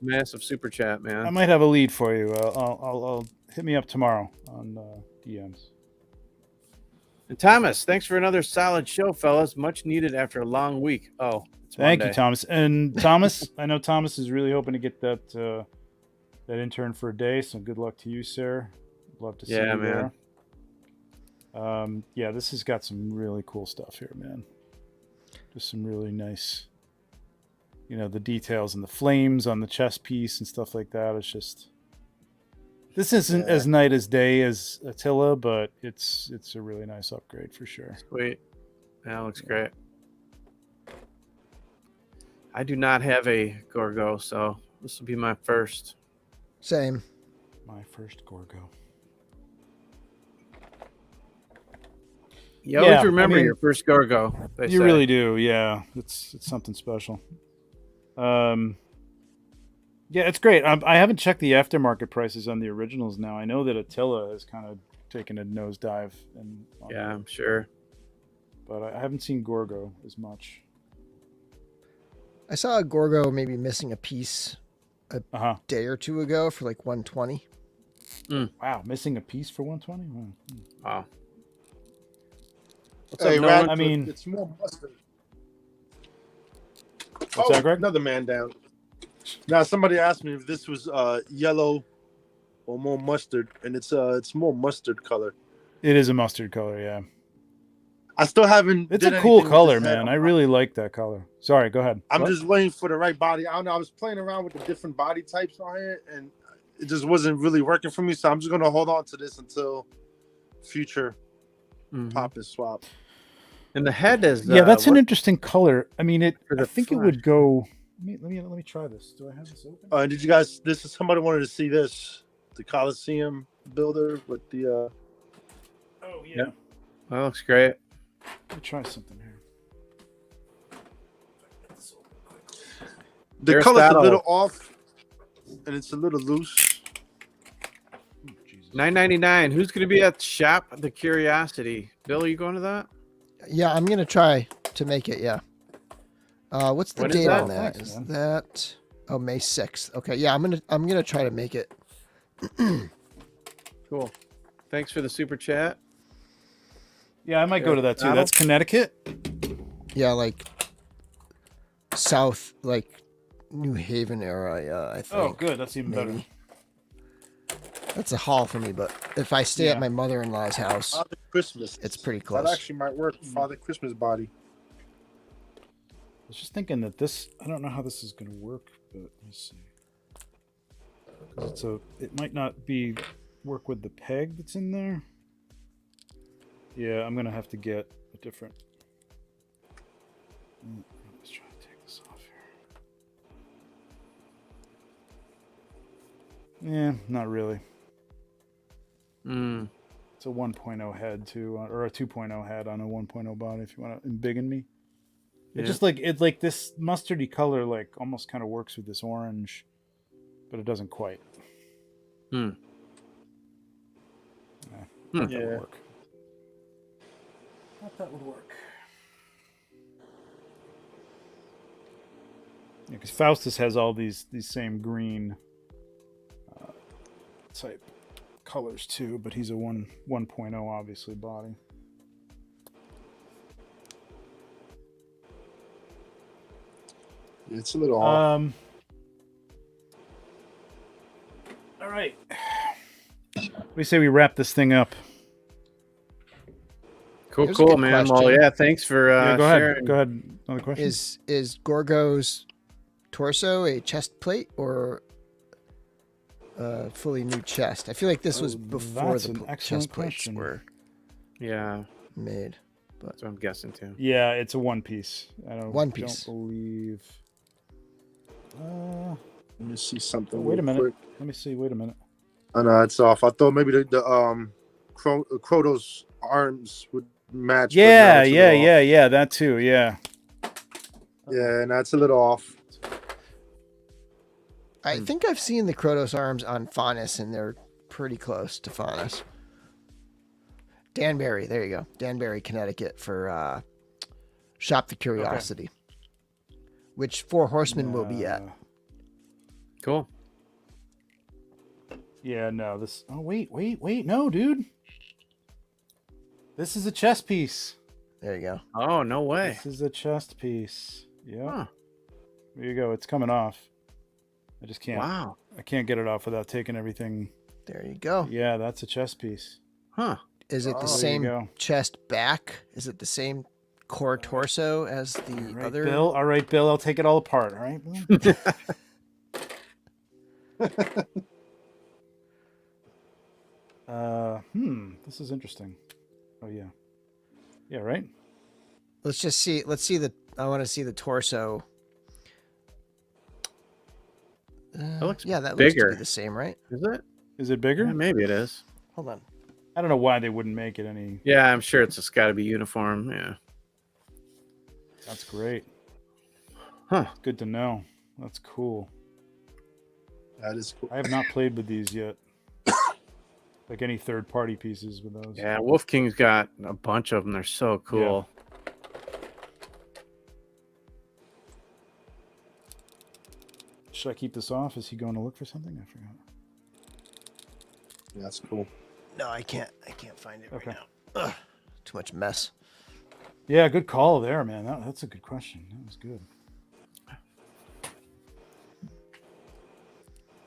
massive super chat, man. I might have a lead for you. I'll hit me up tomorrow on DMs. And Thomas, thanks for another solid show, fellas. Much needed after a long week. Oh, thank you, Thomas. And Thomas, I know Thomas is really hoping to get that intern for a day. So good luck to you, sir. Love to see you man. there. This has got some really cool stuff here, man. Just some really nice, the details and the flames on the chest piece and stuff like that. It's just, this isn't as night as day as Attila, but it's a really nice upgrade for sure. Sweet. That looks great. I do not have a Gorgo, so this will be my first. Same. My first Gorgo. You always remember your first Gorgo. You really do, yeah. It's something special. It's great. I haven't checked the aftermarket prices on the originals now. I know that Attila has kind of taken a nosedive. I'm sure. But I haven't seen Gorgo as much. I saw a Gorgo maybe missing a piece a day or two ago for like 120. Wow, missing a piece for 120? Wow. What's up, Rad? It's more mustard. What's that, Greg? Another man down. Now, somebody asked me if this was yellow or more mustard, and it's more mustard color. It is a mustard color, yeah. I still haven't. It's a cool color, man. I really like that color. Sorry, go ahead. I'm just waiting for the right body. I don't know. I was playing around with the different body types on here, and it just wasn't really working for me. So I'm just gonna hold on to this until future pop and swap. And the head is that's an interesting color. I mean, I think it would go. Let me try this. Do I have this open? Did you guys? This is somebody wanted to see this, the Coliseum builder with the. Oh yeah. Yep. That looks great. Let me try something here. The color's a little off, and it's a little loose. $9.99. Who's going to be at Shop the Curiosity? Bill, are you going to that? Yeah, I'm gonna try to make it. Yeah. What's the date on that? Thanks, is that May 6th? Okay. Yeah, I'm gonna try to make it. Cool. Thanks for the super chat. Yeah, I might go to that too. That's Connecticut. Yeah, like South, like New Haven area. I think. Oh, good. That's even better. That's a haul for me, but if I stay at my mother-in-law's house, Father Christmas. It's pretty close. That actually might work. Father Christmas body. I was just thinking that I don't know how this is going to work, but let's see. It might not work with the peg that's in there. Yeah, I'm gonna have to get a different. Let's try to take this off here. Yeah, not really. It's a 1.0 head too, or a 2.0 head on a 1.0 body. If you want to embiggen me, it's just like this mustardy color, like almost kind of works with this orange, but it doesn't quite. That would work. Thought that would work. Yeah, because Faustus has all these same green type colors too, but he's a 1.0 obviously body. It's a little off. All right. We say we wrap this thing up. Cool, man. Question. Well, yeah, thanks for Go sharing. ahead. Go ahead. Another question. Is Gorgo's torso a chest plate or a fully new chest? I feel like this was before that's the an excellent chest plates question. were made. But That's what I'm guessing too. Yeah, it's a one piece. One piece. Don't believe. Let me see something. Wait a real minute. quick. Let me see. Wait a minute. Oh no, it's off. I thought maybe the Krotos arms would match. but no, Yeah, it's a little off. yeah. That too. Yeah. Yeah, and that's a little off. I think I've seen the Krotos arms on Faunus, and they're pretty close to Faunus. Danbury, there you go. Danbury, Connecticut for Shop the Curiosity, which 4 Horsemen will be at. Cool. Yeah, no, this... Oh, wait. No, dude. This is a chest piece. There you go. Oh, no way. This is a chest piece. Yeah. Huh. There you go. It's coming off. I just can't... Wow. I can't get it off without taking everything... There you go. Yeah, that's a chest piece. Huh. Is it the there you same go. chest back? Is it the same core torso as the All right, other? Bill. All right, Bill. I'll take it all apart. All right, Bill? This is interesting. Oh yeah. Yeah, right? Let's just see. Let's see the. I want to see the torso. That looks yeah, that bigger. looks to be the same, right? Is it? Is it bigger? Yeah, maybe it is. Hold on. I don't know why they wouldn't make it any. Yeah, I'm sure it's just got to be uniform. Yeah. That's great. Huh. Good to know. That's cool. That is cool. I have not played with these yet. Like any third-party pieces with those. Yeah, Wolf King's got a bunch of them. They're so cool. Should I keep this off? Is he going to look for something? I forgot. Yeah, that's cool. No, I can't. I can't find it Okay. right now. Ugh, too much mess. Yeah, good call there, man. That's a good question. That was good.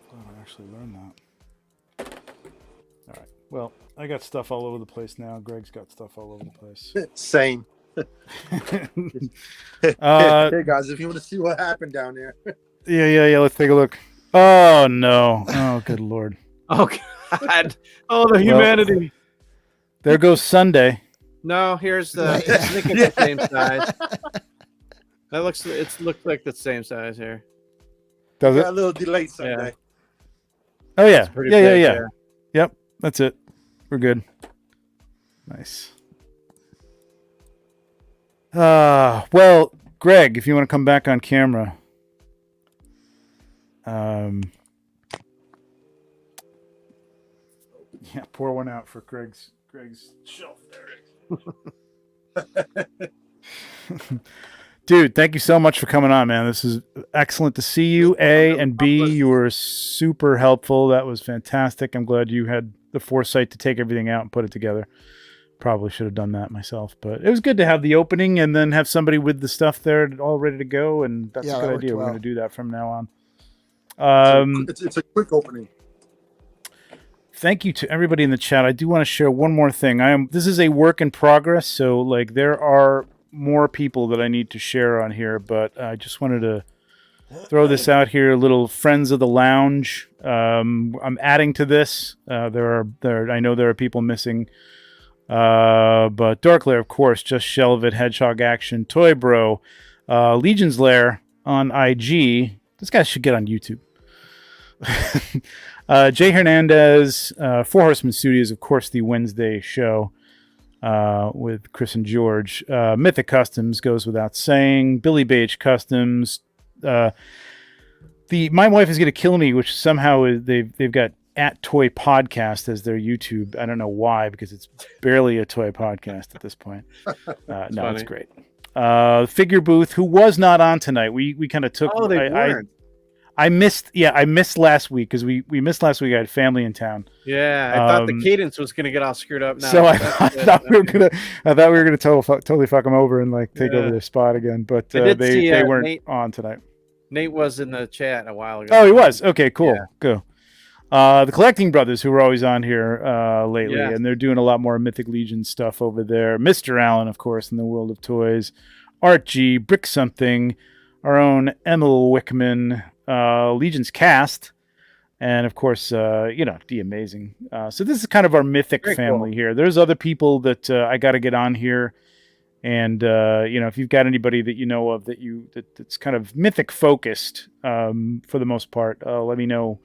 Glad I actually learned that. All right. Well, I got stuff all over the place now. Greg's got stuff all over the place. Same. Hey guys, if you want to see what happened down there. Yeah. Let's take a look. Oh no! Oh, good lord! Oh God! Oh, the humanity! There goes Sunday. No, here's the. I think it's the same size. That looks. It looks like the same size here. Does Got it? a little delay Sunday. Oh yeah. Pretty Yeah. big, Yeah. Yep. That's it. We're good. Nice. Well, Greg, if you want to come back on camera. Yeah, pour one out for Greg's shelf there. Dude, thank you so much for coming on, man. This is excellent to see you. A and B, you were super helpful. That was fantastic. I'm glad you had the foresight to take everything out and put it together. Probably should have done that myself, but it was good to have the opening and then have somebody with the stuff there all ready to go. And that's a good idea. We're going to do that from now on. It's a quick opening. Thank you to everybody in the chat. I do want to share one more thing. This is a work in progress, so like there are more people that I need to share on here, but I just wanted to throw this out here. A little friends of the lounge. I'm adding to this. I know there are people missing But Dorklair, of course, Just Shelve It, Hedgehog Action, Toy Bro, Legion's Lair on IG. This guy should get on YouTube. Jay Hernandez, Four Horsemen Studios, of course, the Wednesday show with Chris and George. Mythic Customs goes without saying. Billy Beige Customs. My wife is going to kill me, which somehow is they've got @Toy Podcast as their YouTube. I don't know why, because it's barely a toy podcast at this point. No, funny. it's great. Figure Booth, who was not on tonight. We kind of took. Oh, they weren't. I missed last week because we missed last week. I had family in town. Yeah, I thought the cadence was going to get all screwed up now. So I thought we were gonna totally fuck them over and like take over their spot again. But they weren't on tonight. Nate was in the chat a while ago. Oh, he was. Okay, cool. Yeah. Cool. The Collecting Brothers, who were always on here lately, Yeah. and they're doing a lot more Mythic Legion stuff over there. Mr. Allen, of course, in the world of toys. Art G, Brick Something, our own Emil Wickman, Legion's Cast, and of course, the Amazing. So this is kind of our Mythic Very family cool. here. There's other people that I got to get on here. And if you've got anybody that you know of that's kind of Mythic focused for the most part, let me know.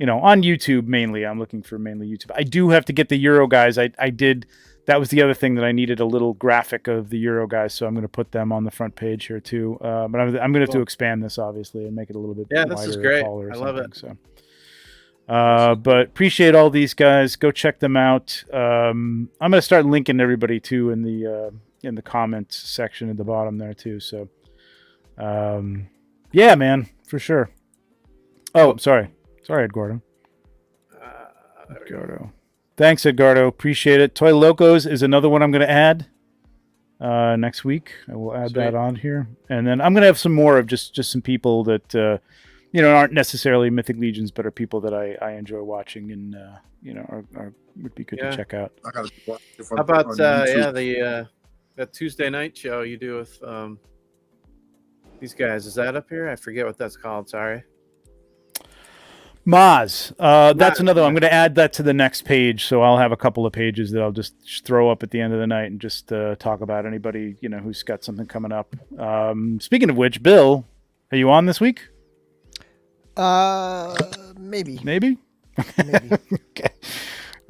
On YouTube mainly. I'm looking for mainly YouTube. I do have to get the Euro guys. I did. That was the other thing that I needed, a little graphic of the Euro guys. So I'm going to put them on the front page here too. But I'm going to have to expand this obviould and make it a little bit wider. This is great. Taller or I love it. So. But appreciate all these guys. Go check them out. I'm going to start linking everybody too in the comments section at the bottom there too. So, yeah, man, for sure. Oh, sorry, Edgardo. Edgardo. Thanks, Edgardo. Appreciate it. Toy Locos is another one I'm going to add next week. I will add that on here, and then I'm going to have some more of just some people that aren't necessarily Mythic Legions, but are people that I enjoy watching and would be good to check out. How about that Tuesday night show you do with these guys? Is that up here? I forget what that's called. Sorry. Maz. That's another one. I'm going to add that to the next page. So I'll have a couple of pages that I'll just throw up at the end of the night and just talk about anybody, who's got something coming up. Speaking of which, Bill, are you on this week? Maybe. Maybe.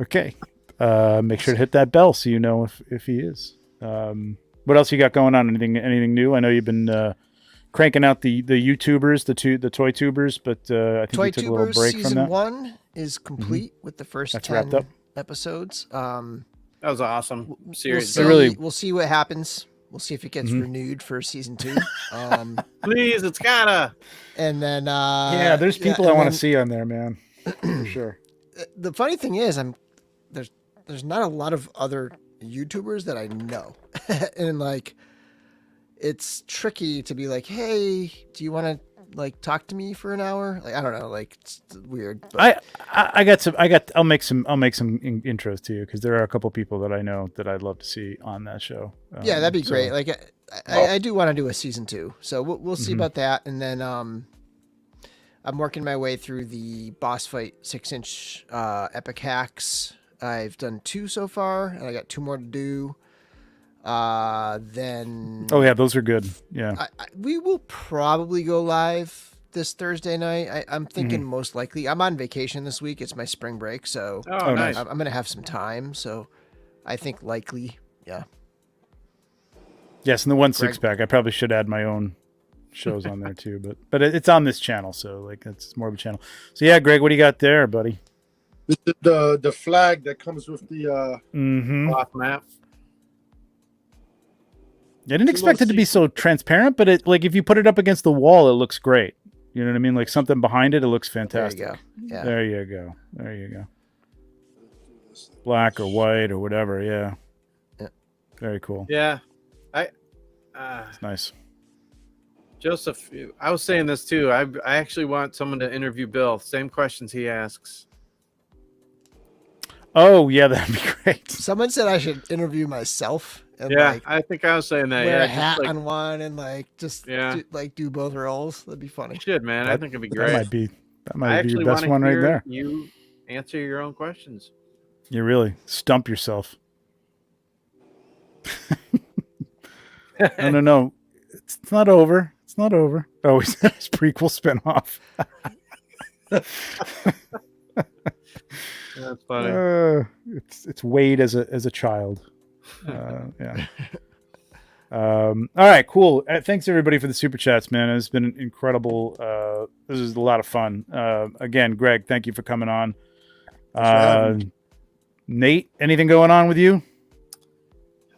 Okay. Make sure to hit that bell so you know if he is. What else you got going on? Anything new? I know you've been cranking out the YouTubers, the toy tubers, but I think you took a little break from that. Season 1 is complete with the first 10 episodes. That was awesome series. We'll see what happens. We'll see if it gets renewed for season 2. Please, it's gotta. And then there's people I want to see on there, man. For sure. The funny thing is, there's not a lot of other YouTubers that I know, and like, it's tricky to be like, hey, do you want to like talk to me for an hour? Like, I don't know, like, it's weird. But... I'll make some intros to you because there are a couple people that I know that I'd love to see on that show. Yeah, that'd be great. Like, I do want to do a season 2, so we'll see about that. And then I'm working my way through the boss fight 6-inch epic hacks. I've done 2 so far, and I got 2 more to do. Then those are good. Yeah, we will probably go live this Thursday night. I'm thinking most likely. I'm on vacation this week. It's my spring break, so nice. I'm gonna have some time. So I think likely, yeah. Yes, and the 1 6-pack. I probably should add my own shows on there too, but it's on this channel, so like it's more of a channel. So yeah, Greg, what do you got there, buddy? The flag that comes with the cloth map. I didn't expect it to be so transparent, but it like if you put it up against the wall, it looks great. You know what I mean? Like something behind it, it looks fantastic. There you go. Yeah. There you go. Black or white or whatever. Yeah. Very cool. Yeah. It's nice. Joseph, I was saying this too. I actually want someone to interview Bill. Same questions he asks. Oh yeah, that'd be great. Someone said I should interview myself. And I think I was saying that. Wear a hat on one and do both roles. That'd be funny. You should, man. I think it'd be great. That might be your best one right there. You answer your own questions. You really stump yourself. No. It's not over. It's not over. Oh, he's his prequel spinoff. That's funny. It's Wade as a child. Yeah. All right, cool. Thanks everybody for the super chats, man. It's been incredible. This is a lot of fun. Again, Greg, thank you for coming on. Nate, anything going on with you?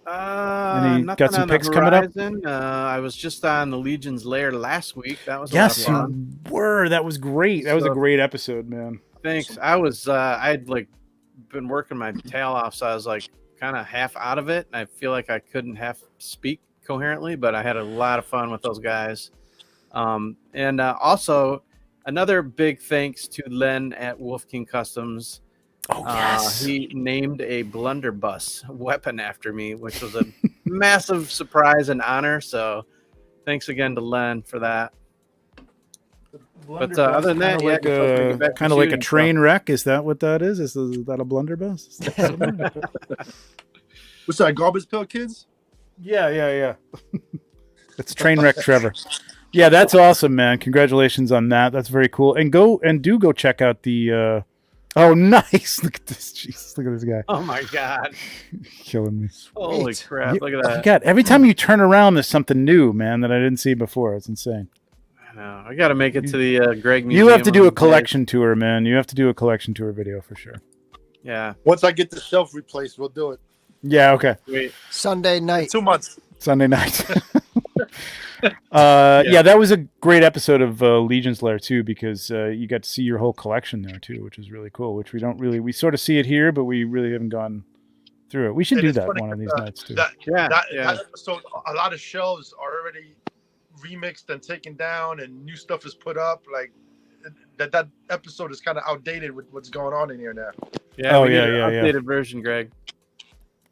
Got some picks coming up? I was just on the Legion's Lair last week. That was yes, a lot of fun. You were. That was great. That was a great episode, man. Thanks. I was I'd like been working my tail off, so I was like kind of half out of it, and I feel like I couldn't half speak coherently, but I had a lot of fun with those guys. And also another big thanks to Len at Wolfgang Customs. Oh, yes. He named a blunderbuss weapon after me, which was a massive surprise and honor. So thanks again to Len for that. But other than that, kind of like a train wreck. Is that what that is? Is that a blunderbuss? What's that, garbage pail kids? Yeah. It's train wreck Trevor. Yeah, that's awesome, man. Congratulations on that. That's very cool. And do go check out the oh, nice. Look at this. Jesus, look at this guy. Oh my God. Killing me. Holy crap. Look at that. God, every time you turn around, there's something new, man, that I didn't see before. It's insane. I know. I got to make it to the Greg Museum. You have to do a collection tour, man. You have to do a collection tour video for sure. Yeah. Once I get the shelf replaced, we'll do it. Yeah, okay. Sweet. Sunday night. 2 months. Sunday night. Yeah, that was a great episode of Legion's Lair too, because you got to see your whole collection there too, which is really cool. Which we sort of see it here, but we really haven't gone through it. We should do that one of these nights too. That episode, a lot of shelves are already remixed and taken down, and new stuff is put up. Like that episode is kind of outdated with what's going on in here now. Yeah. Updated version, Greg.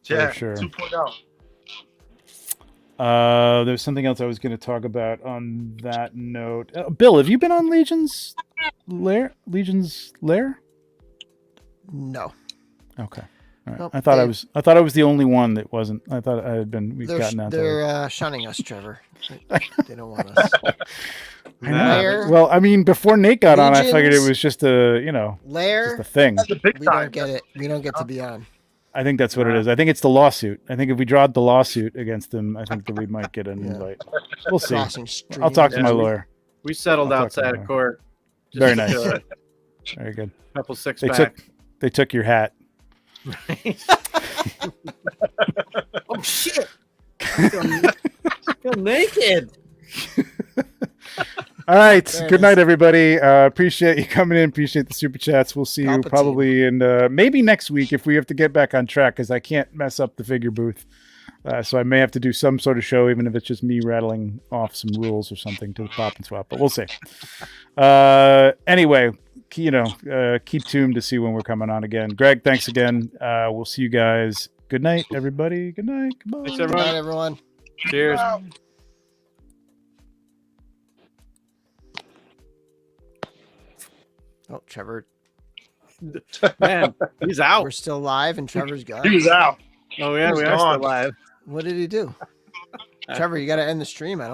Yeah, sure. 2.0. There's something else I was going to talk about on that note. Bill, have you been on Legion's Lair? No. Okay. All right. Nope, I thought I was the only one that wasn't. I thought I had been. They're shunning us, Trevor. They don't want us. I know. Well, I mean, before Nate got on, I figured it was just Lair. Just a thing. We don't get it. We don't get to be on. I think that's what it is. I think it's the lawsuit. I think if we dropped the lawsuit against them, I think that we might get an invite. We'll see. I'll talk to my lawyer. We settled outside of court. Very nice. Very good. Couple six-pack. They took your hat. Oh shit! I feel naked. All right. Good night, everybody. Appreciate you coming in. Appreciate the super chats. We'll see you probably in maybe next week if we have to get back on track, because I can't mess up the figure booth. So I may have to do some sort of show, even if it's just me rattling off some rules or something to the pop and swap. But we'll see. Anyway, keep tuned to see when we're coming on again. Greg, thanks again. We'll see you guys. Good night, everybody. Good night. Goodbye. Thanks, Good night, everyone. Cheers. Oh, Trevor. Man, he's out. We're still live and Trevor's gone. He's out. Oh, yeah, we are still live. What did he do? Trevor, you got to end the stream. I don't